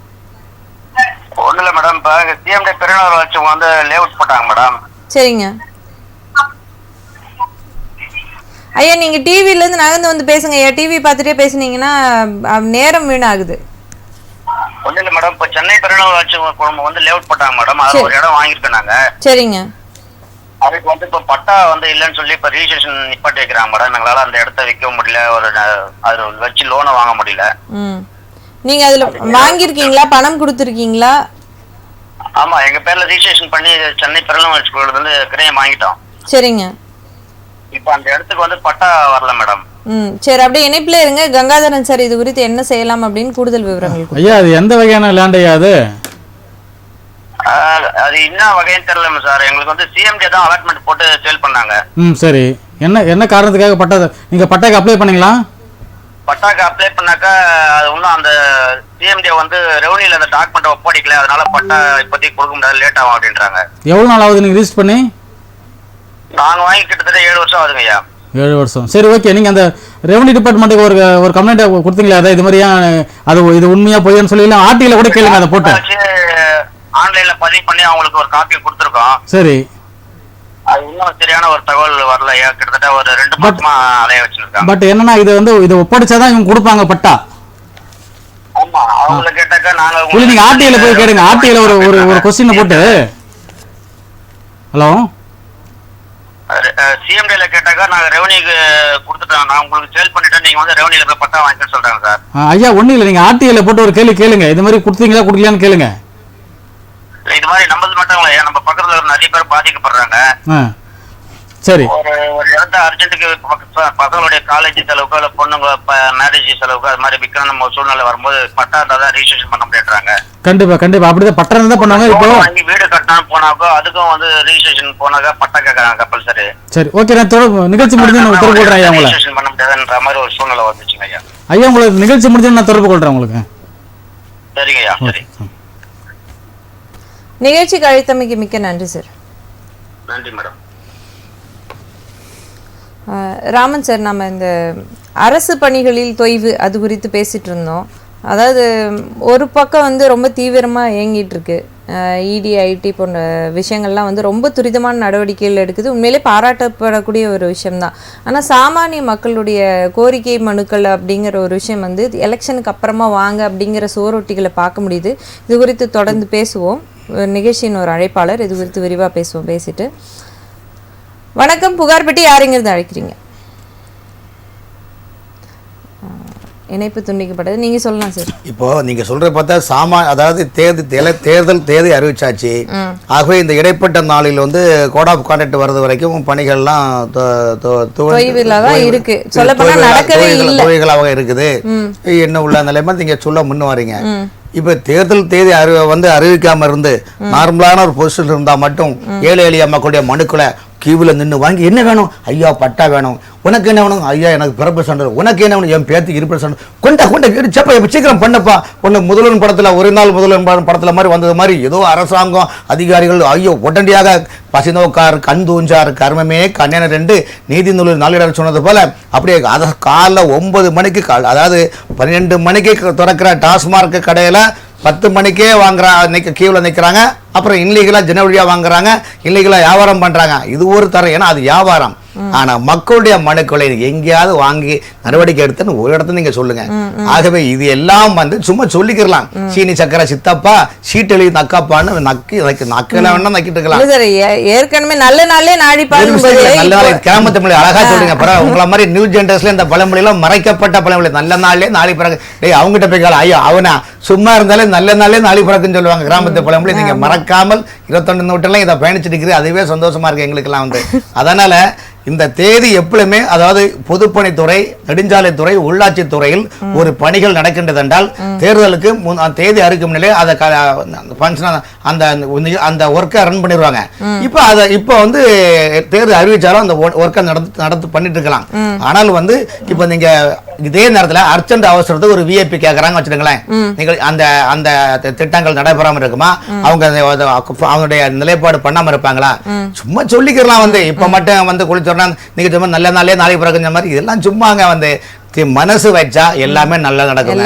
ஒண்ணு இல்ல மேடம், இப்ப சிஎம்டி பெருநாள் வச்சு வந்து லேஅவுட் போட்டாங்க மேடம். சரிங்க ஐயா, நீங்க டிவில இருந்து நகர்ந்து வந்து பேசுங்க ஐயா. டிவி பார்த்துட்டே பேசுனீங்கன்னா நேரம் வீணாகுது. ஒண்ணு இல்ல மேடம், இப்ப சென்னை பெருநாள் வச்சு வந்து லேஅவுட் போட்டாங்க மேடம். அது ஒரு இடம் வாங்கிருக்கோம் நாங்க. சரிங்க. அதுக்கு வந்து இப்ப பட்டா வந்து இல்லன்னு சொல்லி இப்ப ரிஜிஸ்ட்ரேஷன் நிப்பாட்டி வைக்கிறாங்க மேடம். எங்களால அந்த இடத்த விற்க முடியல, ஒரு அது வச்சு லோனை வாங்க முடியல. நீங்க அதுல வாங்கிருக்கீங்களா? பணம் கொடுத்துருக்கீங்களா? ஆமா, எங்க பேர்ல ரிஜிஸ்ட்ரேஷன் பண்ணி சென்னை பெருநாள் வச்சு வந்து கிரையம் வாங்கிட்டோம். சரிங்க. இப்ப அந்த இடத்துக்கு வந்து பட்டா வரல மேடம். சரி, அப்படியே இணைப்புல இருங்க. கங்காதரன் சார் இது குறித்து என்ன செய்யலாம் அப்படின்னு கூடுதல் விவரங்கள். ஐயா, அது எந்த வகையான லேண்ட் ஐயா? அது என்ன வகைன்னு தெரியல சார். எங்களுக்கு வந்து சிஎம்டி தான் அலாட்மெண்ட் போட்டு சேல் பண்ணாங்க. சரி, என்ன காரணத்துக்காக பட்டா நீங்க பட்டாக்கு அப்ளை பண்ணீங்களா? பட்டாக்கு அப்ளை பண்ணாக்கா அது இன்னும் அந்த சிஎம்டி வந்து ரெவன்யூல அந்த டாக்குமெண்ட் ஒப்படைக்கல, அதனால பட்டா இப்போதைக்கு கொடுக்க முடியாது, லேட் ஆகும் அப்படின்றாங்க. எவ்வளவு நாள் ஆகுது நீங்க ரிஜிஸ்டர் பண்ணி? நாங்க வாங்கி கிட்டத்தட்ட 7 வருஷம் ஆகுதுங்க ஐயா. 7 வருஷம். சரி, ஓகே. நீங்க அந்த ரெவன்யூ டிபார்ட்மெண்ட்டுக்கு ஒரு கம்ப்ளைண்ட் கொடுத்தீங்களா? அதான் இது மாதிரியா அது இது உண்மையா பொய்யான்னு சொல்லி ஆர்டில கூட கேளுங்க. அதை போட்டு ஆன்லைன்ல பதிவு பண்ணி அவங்களுக்கு ஒரு காப்பி கொடுத்துருக்கோம். சரி, அது இன்னும் சரியான ஒரு தகவல் வரல. கிட்டத்தட்ட ஒரு 2 மாசமா அலைய வச்சிருக்காங்க. பட் என்னன்னா இது ஒப்படைச்சாதான் இவங்க கொடுப்பாங்க பட்டா. ஆமா, அவங்கள கேட்டாக்கா நாங்க நீங்க ஆர்டில போய் கேளுங்க. ஆர்டில ஒரு கொஸ்டின் போட்டு. ஹலோ சிஎம்டில கேட்டாக்கா நாங்க ரெவன்யூக்கு கொடுத்துட்டோம், நான் உங்களுக்கு சேல் பண்ணிட்டேன், நீங்க வந்து ரெவன்யூல போய் பட்டா வாங்கிக்க சொல்றாங்க சார். ஐயா ஒன்றும் இல்லை, நீங்கள் ஆர்டிஐல போட்டு ஒரு கேள்வி கேளுங்க, இது மாதிரி கொடுத்தீங்களா கொடுக்கலையான்னு கேளுங்க. இது மாதிரி நம்மளது மட்டும் இல்லையா, நம்ம பக்கத்துல நிறைய பேர் பாதிக்கப்படுறாங்க. சரி, ஒரு இடத்த அர்ஜென்ட்டுக்கு பசங்களுடைய காலேஜ் செலவுக்கு இல்லை பொண்ணுங்க மேரேஜ் செலவுக்கு அது மாதிரி விற்கணும் சூழ்நிலை வரும்போது பட்டா இருந்தால் தான் ரிஜிஸ்ட்ரேஷன் பண்ண முடியாடுறாங்க. கண்டிப்பா கண்டிப்பா அப்படிதான் பட்டம் தான் பண்ணாங்க. இப்போ வாங்கி வீடு கட்டணும் போனாக்கோ அதுக்கும் வந்து ரிஜிஸ்ட்ரேஷன் போனாக்கா பட்டா கேட்கறாங்க கம்பல்சரி. சரி ஓகே, நான் நிகழ்ச்சி முடிஞ்சு நான் தொடர்பு கொள்றேன் ஐயா உங்களை. ரிஜிஸ்ட்ரேஷன் பண்ண முடியாதுன்ற மாதிரி ஒரு சூழ்நிலை வந்துச்சுங்க ஐயா. ஐயா உங்களுக்கு நிகழ்ச்சி முடிஞ்சு நான் தொடர்பு கொள்றேன் உங்களுக்கு. சரிங்க ஐயா. சரி, நிகழ்ச்சிக்கு அழைத்தமைக்கு மிக்க நன்றி சார். நன்றி மேடம். ராமன் சார், நம்ம இந்த அரசு பணிகளில் தொய்வு அது குறித்து பேசிட்டு இருந்தோம். அதாவது ஒரு பக்கம் வந்து ரொம்ப தீவிரமாக இயங்கிட்டு இருக்கு, இடி ஐடி போன்ற விஷயங்கள்லாம் வந்து ரொம்ப துரிதமான நடவடிக்கைகள் எடுக்குது, உண்மையிலே பாராட்டப்படக்கூடிய ஒரு விஷயம்தான். ஆனால் சாமானிய மக்களுடைய கோரிக்கை மனுக்கள் அப்படிங்கிற ஒரு விஷயம் வந்து எலெக்ஷனுக்கு அப்புறமா வாங்க அப்படிங்கிற சுவரொட்டிகளை பார்க்க முடியுது. இது குறித்து தொடர்ந்து பேசுவோம். நிகழ்ச்சியின் ஒரு அழைப்பாளர் இது குறித்து விரிவாக பேசுவோம். பேசிட்டு வணக்கம், புகார்பட்டி யாருங்கிறது அழைக்கிறீங்க? இணைப்பு துண்டிக்கப்பட்டது, நீங்க சொல்லலாம் சார். இப்போ நீங்க சொல்ற பார்த்தா அதாவது தேர்தல் தேதி அறிவிச்சாச்சு. ஆகவே இந்த இடைப்பட்ட நாளில் வந்து கோட் ஆஃப் கான்டக்ட் வர்றது வரைக்கும் பணிகள்லாம் இருக்கு, தொய்வுகளாக இருக்குது. என்ன உள்ள நிலைமை நீங்க சொல்ல முன்ன வரீங்க. இப்ப தேர்தல் தேதி அறிவிக்காம இருந்து நார்மலான ஒரு பொசிஷன் இருந்தா மட்டும் ஏழை எளிய மக்களுடைய மனுக்களை கியூவில் நின்று வாங்கி என்ன வேணும் ஐயா பட்டா வேணும், உனக்கு என்ன வேணும் ஐயா எனக்கு பிறப்பு சான்றிதழ், உனக்கு என்ன வேணும் என் பேத்துக்கு இருப்பிட சான்றிதழ், கொண்ட கேட்டுச்சப்பா இப்போ சீக்கிரம் பண்ணப்பா. ஒன்று முதல்வன் படத்தில் ஒரு நாள் முதல்வன் படத்தில் மாதிரி வந்தது மாதிரி ஏதோ அரசாங்கம் அதிகாரிகள் ஐயோ உடனடியாக பசினோக்கார் கண் தூஞ்சார் கர்மமே கண்ணென 2 நீதி நூலில் நாளிடர் சொன்னது போல அப்படியே அதை காலைல 9 மணிக்கு அதாவது 12 மணிக்கு திறக்கிற டாஸ்மார்க் கடையில் 10 மணிக்கே கியூவில் நிற்கிறாங்க. அப்புறம் இல்லீகலாக ஜனவரியாக வாங்குறாங்க, இல்லீகலாக வியாபாரம் பண்ணுறாங்க. இது ஒரு தரம், ஏன்னா அது வியாபாரம். ஆனா மக்களுடைய மனுக்களை எங்கேயாவது வாங்கி நடவடிக்கை எடுத்துன்னு ஒரு இடத்துல நீங்க சொல்லுங்க. ஆகவே இது எல்லாம் சும்மா சொல்லிக்கலாம், சீனி சக்கரை சித்தப்பா சீட்டெளி நக்காப்பான்னு நக்கல வேணா நக்கிட்டு இருக்கலாம். ஏற்கனவே நல்ல நாளே நாடி கிராமத்து மொழி அழகா சொல்றீங்க. உங்களை மாதிரி நியூ ஜென்ரேஷன்ல இந்த பழமொழி எல்லாம் மறைக்கப்பட்ட பழமொழி. நல்ல நாளே நாளை பிறகு அவங்ககிட்ட போய் ஐயோ அவனா சும்மா இருந்தாலே நல்ல நாளே நாளை பிறகுன்னு சொல்லுவாங்க கிராமத்து பழமொழி. நீங்க மறக்காமல் 21 நூற்றெல்லாம் இதை பயணிச்சுட்டு இருக்கிறது, அதுவே சந்தோஷமா இருக்கு எங்களுக்கு எல்லாம். அதனால இந்த தேதி எப்பவுமே அதாவது பொதுப்பணித்துறை, நெடுஞ்சாலைத்துறை, உள்ளாட்சி துறையில் ஒரு பணிகள் நடக்கின்றது என்றால் தேர்தலுக்கு தேதி அறிக்கும் நிலையில் அதை அந்த ஒர்க்கை ரன் பண்ணிடுவாங்க. இப்போ தேர்தல் அறிவிச்சாலும் அந்த ஒர்க்கை நடத்து பண்ணிட்டு இருக்கலாம். ஆனால் இப்போ நீங்க இதே நேரத்தில் அர்ஜென்ட் அவசரத்துக்கு ஒரு விஐபி கேட்கறாங்க வச்சுக்கோங்களேன், நீங்கள் அந்த அந்த திட்டங்கள் நடைபெறாமல் இருக்குமா, அவங்களுடைய நிலைப்பாடு பண்ணாம இருப்பாங்களா? சும்மா சொல்லிக்கலாம். இப்ப மட்டும் குளிச்ச நீங்க நல்ல நாளே நாளை பிறகுன்ற மாதிரி இதெல்லாம் சும்மாங்க. மனசு வச்சா எல்லாமே நல்லா நடக்கும்.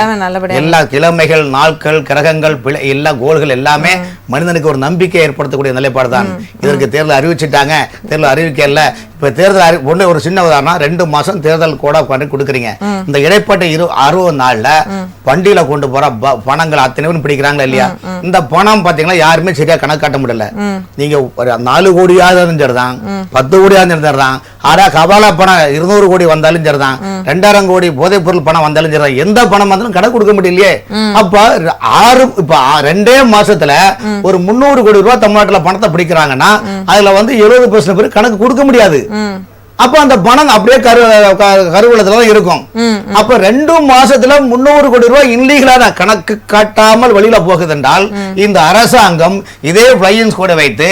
எல்லா கிழமைகள், நாட்கள், கிரகங்கள், எல்லா கோள்கள் எல்லாமே மனிதனுக்கு ஒரு நம்பிக்கை ஏற்படுத்தக்கூடிய நிலைப்பாடு தான். இதற்கு தேர்தல் அறிவிச்சுட்டாங்க, தேர்தல் அறிவிக்கல. இப்ப தேர்தல் ஒரு சின்ன உதாரணம், 2 மாசம் தேர்தல் கோட் ஆஃப் கான்டக்ட் கொடுக்குறீங்க. இந்த இடைப்பட்ட 60 நாள்ல வண்டியில கொண்டு போற பணங்கள் அத்தனை பிடிக்கிறாங்களா இல்லையா? இந்த பணம் பாத்தீங்கன்னா யாருமே சரியா கணக்கு காட்ட முடியல. நீங்க 4 கோடியாவது சரிதான், 10 கோடியாவது சரிதான், ஆனா கபாலா பணம் 200 கோடி வந்தாலும் சரிதான், 2000 கோடி போதைப் பொருள் பணம் வந்தாலும் சரிதான், எந்த பணம் வந்தாலும் கணக்கு கொடுக்க முடியலையே. அப்ப 2 மாசத்துல ஒரு 300 கோடி ரூபாய் தமிழ்நாட்டுல பணத்தை பிடிக்கிறாங்கன்னா அதுல 70% பேர் கணக்கு கொடுக்க முடியாது. அப்ப அந்த பணம் அப்படியே கருவூலத்துலதான் இருக்கும். அப்ப 2 மாசத்துல 300 கோடி ரூபாய் இல்லீகலான கணக்கு காட்டாமல் வெளியில போகுது என்றால் இந்த அரசாங்கம் இதே பிளையின்ஸ் கோடை வைத்து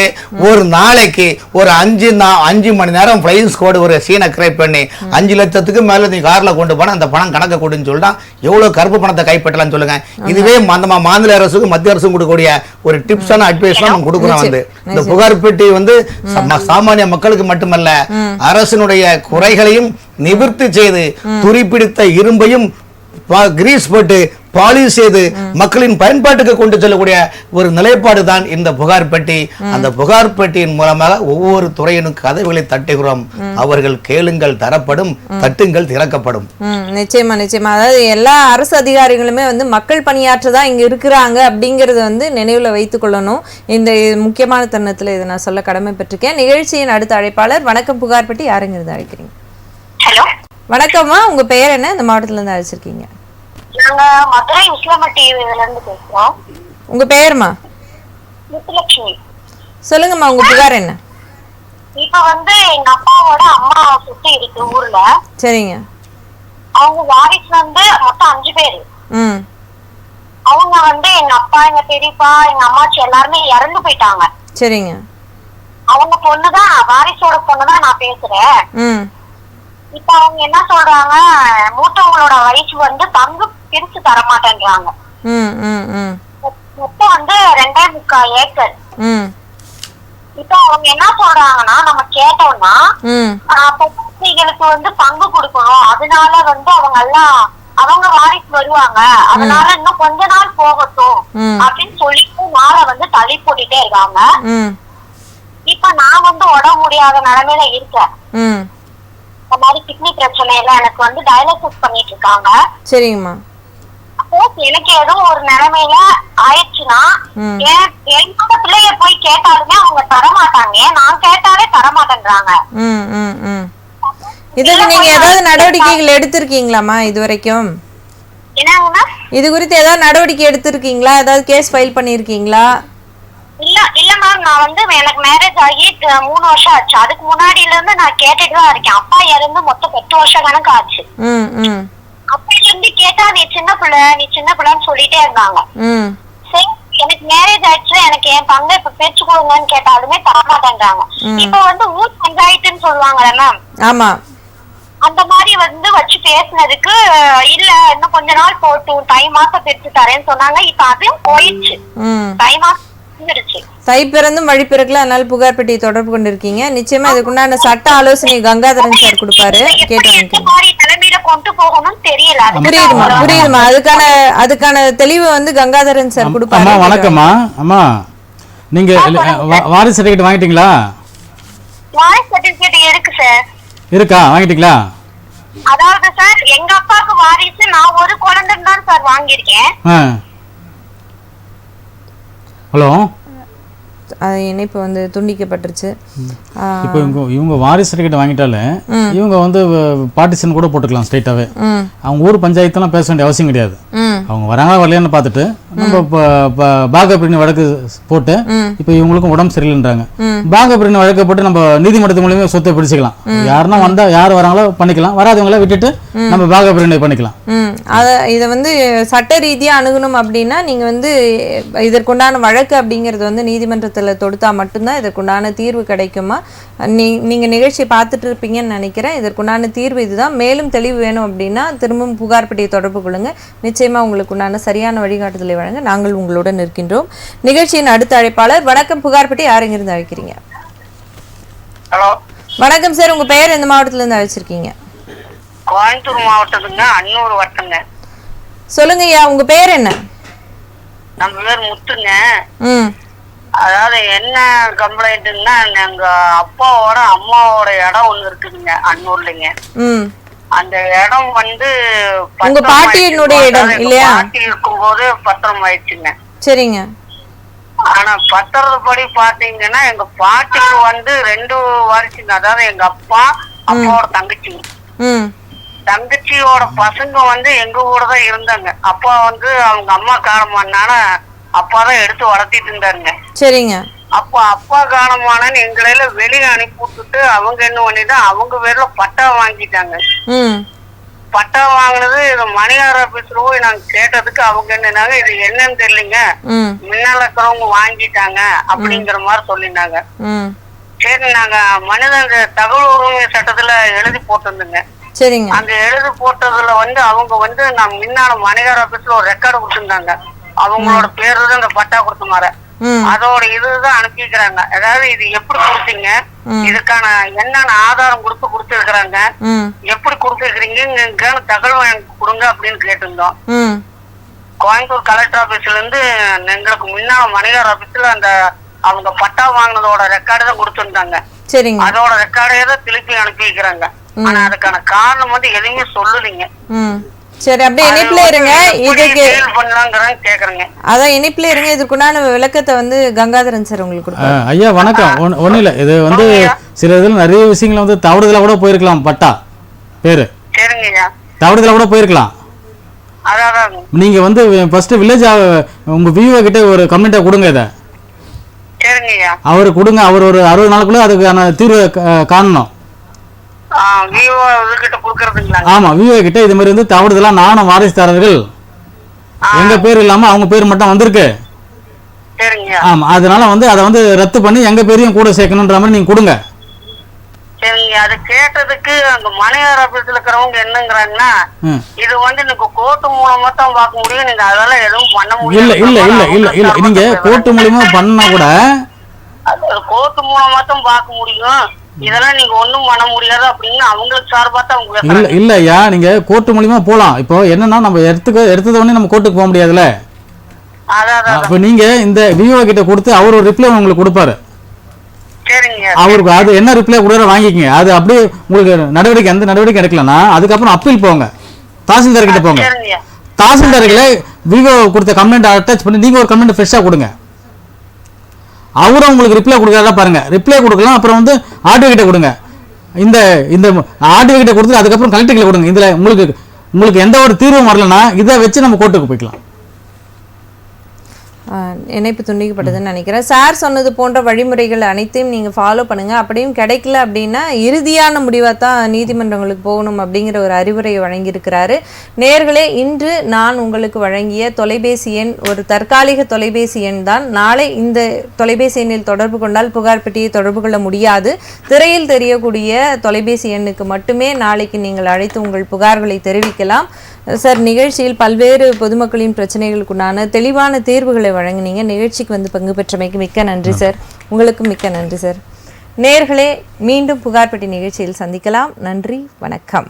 ஒரு நாளைக்கு ஒரு 5 மணி நேரம் பிளையின்ஸ் கோடு ஒரு சீனை கிரியேட் பண்ணி 5 லட்சத்துக்கு மேல நீ கார்ல கொண்டு போனா அந்த பணம் கணக்கு கொடுன்னு சொல்லிட்டா எவ்வளவு கருப்பு பணத்தை கைப்பற்றலாம் சொல்லுங்க. இதுவே மாநில அரசுக்கு மத்திய அரசும் கொடுக்கக்கூடிய ஒரு டிப்ஸான அட்வைஸ் நம்ம கொடுக்குறோம். இந்த புகார் பெட்டி சாமானிய மக்களுக்கு மட்டுமல்ல, அரசினுடைய குறைகளையும் நிவர்த்தி செய்து துரிப்பிடித்த இரும்பையும் கிரீஸ் போட்டு பாலிஷ் செய்து மக்களின் பயன்பாட்டுக்கு கொண்டு செல்லக்கூடிய ஒரு நிலைப்பாடு தான் இந்த புகார் பெட்டி. அந்த புகார் பெட்டியின் மூலமாக ஒவ்வொரு துறையினும் கதவுகளை தட்டுகிறோம். அவர்கள் கேளுங்கள் தரப்படும், தட்டுங்கள் திறக்கப்படும். நிச்சயமா நிச்சயமா. அதாவது எல்லா அரசு அதிகாரிகளுமே வந்து மக்கள் பணியாற்றதான் இங்க இருக்கிறாங்க அப்படிங்கறது வந்து நினைவுல வைத்துக் கொள்ளணும். இந்த முக்கியமான தருணத்துல இதை நான் சொல்ல கடமைப்பட்டிருக்கேன். நிகழ்ச்சியின் அடுத்த அழைப்பாளர். வணக்கம் புகார் பெட்டி, யாருங்க இருந்து அழைக்கிறீங்க? ஹலோ வணக்கம்மா, உங்க பெயர் என்ன? இந்த மாவட்டத்துல இருந்து அழைச்சிருக்கீங்க? நாங்க மதுரை உசிலம்பட்டி இருந்து பேசுறோம். உங்க பெயர்மா? முத்துலட்சுமி. சொல்லுங்கம்மா, உங்க புகார் என்ன? இப்ப வந்து எங்க அப்பாவோட அம்மா சுத்தி இருக்கு ஊர்ல. சரிங்க. அவங்க வாரிசு வந்து மொத்தம் 5 பேரு. அவங்க வந்து எங்க அப்பா, எங்க பெரியப்பா, எங்க அம்மாச்சி எல்லாருமே இறந்து போயிட்டாங்க. சரிங்க. அவங்க பொண்ணுதான், வாரிசோட பொண்ணுதான் நான் பேசுறேன். இப்ப அவங்க என்ன சொல்றாங்க, மூத்தவங்களோட வயசு வந்து பங்கு பிரிச்சு தர மாட்டேன்றாங்க. மொத்தம் வந்து 2.25 ஏக்கர். இப்ப அவங்க என்ன சொல்றாங்கன்னா, நம்ம கேட்டோம்னா பொண்ணுங்களுக்கு வந்து பங்கு கொடுக்கணும், அதனால வந்து அவங்க எல்லாம் அவங்க வாரிசு வருவாங்க, அதனால இன்னும் கொஞ்ச நாள் போகட்டும் அப்படின்னு சொல்லிட்டு நாளை வந்து தள்ளி போட்டுட்டே இருக்காங்க. இப்ப நான் வந்து உடம்பு முடியாத நிலைமையில இருக்கேன். இந்த மாதிரி கிட்னி பிரச்சனை எல்லாம் எனக்கு வந்து டயாலிசிஸ் பண்ணிட்டு இருக்காங்க. சரிங்கம்மா. எனக்கு எதுவும் ஒரு நிலைமையில ஆயிடுச்சுன்னா என்னோட பிள்ளைய போய் கேட்டாலுமே அவங்க தரமாட்டாங்க, நான் கேட்டாலே தரமாட்டேன்றாங்க. இதுக்கு நீங்க ஏதாவது நடவடிக்கைகள் எடுத்திருக்கீங்களாமா இது வரைக்கும்? என்னங்க? இது குறித்து ஏதாவது நடவடிக்கை எடுத்திருக்கீங்களா? ஏதாவது கேஸ் ஃபைல் பண்ணிருக்கீங்களா? இல்ல மேம், நான் வந்து எனக்கு மேரேஜ் ஆகி 3 வருஷம் ஆச்சு. அதுக்கு முன்னாடில இருந்து நான் கேட்டுட்டு தான் இருக்கேன். அப்பா இறந்து மொத்தம் 10 வருஷம் கணக்கு ஆச்சு. அப்பையில இருந்து கேட்டா நீ சின்ன பிள்ளைன்னு சொல்லிட்டே இருந்தாங்க. சரி, எனக்கு மேரேஜ் ஆயிடுச்சு, எனக்கு என் பங்கை இப்ப பேச்சு கொடுங்கன்னு கேட்டாலுமே தரமாட்டேன்றாங்க. இப்ப வந்து ஊர் பஞ்சாயத்துன்னு சொல்லுவாங்கல்ல மேம், ஆமா, அந்த மாதிரி வந்து வச்சு பேசினதுக்கு இல்ல இன்னும் கொஞ்ச நாள் போட்டும், தை மாசம் பிரிச்சு தரேன்னு சொன்னாங்க. இப்ப அதுவும் போயிடுச்சு, தை மாசம் வந்துருச்சு. தை பிறந்தும் வழி பிறக்கல, அதனால புகார் பெட்டியை தொடர்பு கொண்டிருக்கீங்க. நிச்சயமா இதுக்குண்டான சட்ட ஆலோசனை கங்காதரன் சார் கொடுப்பாரு, கேட்டு நிலைமையில கொண்டு போகணும்னு தெரியல. புரியுதுமா. அதுக்கான தெளிவு வந்து கங்காதரன் சார் கொடுப்பாரு. வணக்கம்மா. அம்மா, நீங்க வாரிசு சர்டிபிகேட் வாங்கிட்டீங்களா? வாரிசு சர்டிபிகேட் இருக்கு சார். இருக்கா? வாங்கிட்டீங்களா? அதாவது சார், எங்க அப்பாவுக்கு வாரிசு நான் ஒரு குழந்தை தான் சார் வாங்கியிருக்கேன். ஹலோ, இணைப்பு வந்து துண்டிக்கப்பட்டுருச்சு. இப்போ இவங்க வாரிசு சர்டிஃபிகேட் வாங்கிட்டாலே இவங்க வந்து பார்ட்டிஷன் கூட போட்டுக்கலாம் ஸ்ட்ரைட்டாவே. அவங்க ஊர் பஞ்சாயத்துலாம் பேச வேண்டிய அவசியம் கிடையாது. அவங்க வராங்களா வரலையான்னு பார்த்துட்டு நம்ம பாகப்பிரிவினை வழக்கு போட்டு இப்போ இவங்களுக்கும் உடம்பு சரியில்லைன்றாங்க, பாகப்பிரிவினை வழக்கு போட்டு நம்ம நீதிமன்றத்து மூலமே சொத்தை பிடிச்சிக்கலாம். யாருன்னா வந்தா யார் வராங்களோ பண்ணிக்கலாம், வராதவங்கள விட்டுட்டு நம்ம பாகப்பிரிவினை பண்ணிக்கலாம். இதை வந்து சட்ட ரீதியா அணுகணும் அப்படின்னா நீங்க வந்து இதற்குண்டான வழக்கு அப்படிங்கிறது வந்து நீதிமன்றத்துல தொடுத்தா மட்டும்தான் இதற்குண்டான தீர்வு கிடைக்குமா? நீங்க நிகழ்ச்சியை பார்த்துட்டு இருப்பீங்கன்னு நினைக்கிறேன். இதற்குண்டான தீர்வு இதுதான். மேலும் தெளிவு வேணும் அப்படின்னா திரும்பவும் புகார் பெட்டியை தொடர்பு கொள்ளுங்க. நிச்சயமா உங்களுக்கு உண்டான சரியான வழிகாட்டுதலை வழங்க நாங்கள் உங்களுடன் இருக்கின்றோம். நிகழ்ச்சியின் அடுத்த அழைப்பாளர். வணக்கம் புகார் பெட்டி, யாருங்க இருந்து அழைக்கிறீங்க? ஹலோ, வணக்கம் சார், உங்க பெயர் எந்த மாவட்டத்துல இருந்து அழைச்சிருக்கீங்க? கோயம்புத்தூர் மாவட்டத்துங்க, அன்னூர் வட்டங்க. சொல்லுங்க ஐயா, உங்க பெயர் என்ன? நம்ம பேர் முத்துங்க. அதாவது என்ன கம்ப்ளைண்ட்னா, எங்க அப்பாவோட அம்மாவோட இடம் ஒண்ணு இருக்குதுங்க அன்னூர்லங்க. அந்த இடம் வந்து உங்க பாட்டியினுடைய இடம் இல்லையா? பாட்டி இருக்கும்போது பத்திரம் ஆயிடுச்சுங்க. சரிங்க. ஆனா பத்திரப்படி பாத்தீங்கன்னா எங்க பாட்டிக்கு வந்து 2 வாரிசுங்க. அதாவது எங்க அப்பா, அப்பாவோட தங்கச்சி, தங்கச்சியோட பசங்க வந்து எங்க கூட தான் இருந்தாங்க. அப்பா வந்து அவங்க அம்மா காரணமானால அப்பா தான் எடுத்து வளர்த்திட்டு இருந்தாருங்க. சரிங்க. அப்போ அப்பா காரணமான எங்களையில வெளியே அனுப்பி விட்டுட்டு அவங்க என்ன பண்ணிட்டு அவங்க பேர்ல பட்டா வாங்கிட்டாங்க. பட்டா வாங்கினது இது மணியார் ஆபீஸ்ல போய் நாங்க கேட்டதுக்கு அவங்க என்னன்னாங்க, இது என்னன்னு தெரியலங்க, முன்னால இருக்கிறவங்க வாங்கிட்டாங்க அப்படிங்கிற மாதிரி சொல்லிருந்தாங்க. சரி, நாங்க மனித தகவல் உரிமை சட்டத்துல எழுதி போட்டிருந்தோங்க. சரிங்க. அந்த எழுதி போட்டதுல வந்து அவங்க வந்து நான் முன்னால மணியார் ஆபீஸ்ல ஒரு ரெக்கார்டு கொடுத்திருந்தாங்க. அவங்களோட பேரு தான் இந்த பட்டா கொடுத்த மாதிரி அதோட இதுதான் அனுப்பிக்கிறாங்க. அதாவது இது எப்படி கொடுத்தீங்க, இதுக்கான என்னென்ன ஆதாரம் கொடுத்துருக்காங்க, எப்படி கொடுத்துருக்கீங்க, தகவல் எனக்கு கொடுங்க அப்படின்னு கேட்டிருந்தோம். கோயம்புத்தூர் கலெக்டர் ஆபீஸ்ல இருந்து எங்களுக்கு முன்னால மணிகார் ஆபீஸ்ல அந்த அவங்க பட்டா வாங்கினதோட ரெக்கார்டு தான் கொடுத்துருந்தாங்க. சரிங்க. அதோட ரெக்கார்டே தான் திருப்பி அனுப்பி வைக்கிறாங்க. ஆனா அதுக்கான காரணம் வந்து எதுவுமே சொல்லலீங்க. சரி, அப்படியே இணைப்புல இருங்க. இதுக்கு பண்ணலாங்கிறேன் கேக்குறேங்க. அதான் இணைப்புல இருங்க. இதுக்குண்டான விளக்கத்தை வந்து கங்காதரன் சார் உங்களுக்கு கொடுப்பாரு. ஐயா வணக்கம். ஒன்றும் இல்லை, இது வந்து சில இதில் நிறைய விஷயங்கள் வந்து தவறுதலாக கூட போயிருக்கலாம். பட்டா பேரு சரிங்க ஐயா, தவறுதலாக கூட போயிருக்கலாம். அதான் நீங்க வந்து ஃபர்ஸ்ட் வில்லேஜ் உங்க விஓ கிட்ட ஒரு கம்ப்ளைண்ட்டை கொடுங்க. இதை சரிங்க ஐயா, அவரு கொடுங்க. அவர் ஒரு 60 நாளுக்குள்ள அதுக்கான தீர்வு காணணும். ஆமா, விஓ கிட்ட இது மாதிரி வந்து தவறுதலா நானும் வாரிசுதாரர்கள் எங்க பேர் இல்லாம அவங்க பேர் மட்டும் வந்திருக்கு. ஆமா, அதனால வந்து அதை வந்து ரத்து பண்ணி எங்க பேரையும் கூட சேர்க்கணும்ன்ற மாதிரி நீங்க கொடுங்க. சரிங்க. அது கேட்டதுக்கு அந்த மணியார் ஆபீஸ்ல இருக்கிறவங்க என்னங்கிறாங்கன்னா, இது வந்து நீங்க கோர்ட்டு மூலமா தான் பார்க்க முடியும், நீங்க அதெல்லாம் எதுவும் பண்ண முடியும். இல்ல இல்ல இல்ல இல்ல இல்ல நீங்க கோர்ட்டு மூலமா பண்ணா கூட கோர்ட்டு மூலமா தான் பார்க்க முடியும், இதெல்லாம் நீங்க ஒண்ணும் பண்ண முடியாது அப்படின்னு அவங்களுக்கு சார்பா தான் அவங்க இல்ல இல்ல ஐயா, நீங்க கோர்ட்டு மூலமா போலாம். இப்போ என்னன்னா நம்ம எடுத்தத உடனே நம்ம கோர்ட்டுக்கு போக முடியாதுல்ல. அப்ப நீங்க இந்த விஓ கிட்ட கொடுத்து அவர் ஒரு ரிப்ளை உங்களுக்கு கொடுப்பாரு. அவருக்கு அது என்ன ரிப்ளை கொடுக்குற வாங்கிக்கங்க. அது அப்படியே உங்களுக்கு நடவடிக்கை எந்த நடவடிக்கை எடுக்கலன்னா அதுக்கப்புறம் அப்பீல் போங்க, தாசில்தார் கிட்ட போங்க. தாசில்தார்களை விஓ கொடுத்த கம்ப்ளைண்ட் அட்டாச் பண்ணி நீங்க ஒரு கம்ப்ளைண்ட் ஃப்ரெஷ்ஷா கொடுங்க. அவரும் உங்களுக்கு ரிப்ளை கொடுக்கறதா பாருங்க. ரிப்ளை கொடுக்கலாம், அப்புறம் வந்து ஆர்டிஓ கிட்ட கொடுங்க. இந்த இந்த ஆர்டிஓ கிட்ட கொடுத்து அதுக்கப்புறம் கலெக்டர் கிட்ட கொடுங்க. இதுல உங்களுக்கு எந்த ஒரு தீர்வும் வரலன்னா இதை வச்சு நம்ம கோர்ட்டுக்கு போய்க்கலாம். இணைப்பு துண்டிக்கப்பட்டதுன்னு நினைக்கிறேன். சார் சொன்னது போன்ற வழிமுறைகள் அனைத்தையும் நீங்கள் ஃபாலோ பண்ணுங்கள். அப்படியும் கிடைக்கல அப்படின்னா இறுதியான முடிவாக தான் நீதிமன்றங்களுக்கு போகணும் அப்படிங்கிற ஒரு அறிவுரையை வழங்கியிருக்கிறாரு. நேயர்களே, இன்று நான் உங்களுக்கு வழங்கிய தொலைபேசி எண் ஒரு தற்காலிக தொலைபேசி எண் தான். நாளை இந்த தொலைபேசி எண்ணில் தொடர்பு கொண்டால் புகார் பெட்டியை தொடர்பு கொள்ள முடியாது. திரையில் தெரியக்கூடிய தொலைபேசி எண்ணுக்கு மட்டுமே நாளைக்கு நீங்கள் அழைத்து உங்கள் புகார்களை தெரிவிக்கலாம். சார், நிகழ்ச்சியில் பல்வேறு பொதுமக்களின் பிரச்சனைகளுக்குண்டான தெளிவான தீர்வுகளை வழங்கினீங்க. நிகழ்ச்சிக்கு வந்து பங்கு பெற்றமைக்கு மிக்க நன்றி சார். உங்களுக்கும் மிக்க நன்றி சார். நேயர்களே, மீண்டும் புகார் பெட்டி நிகழ்ச்சியில் சந்திக்கலாம். நன்றி, வணக்கம்.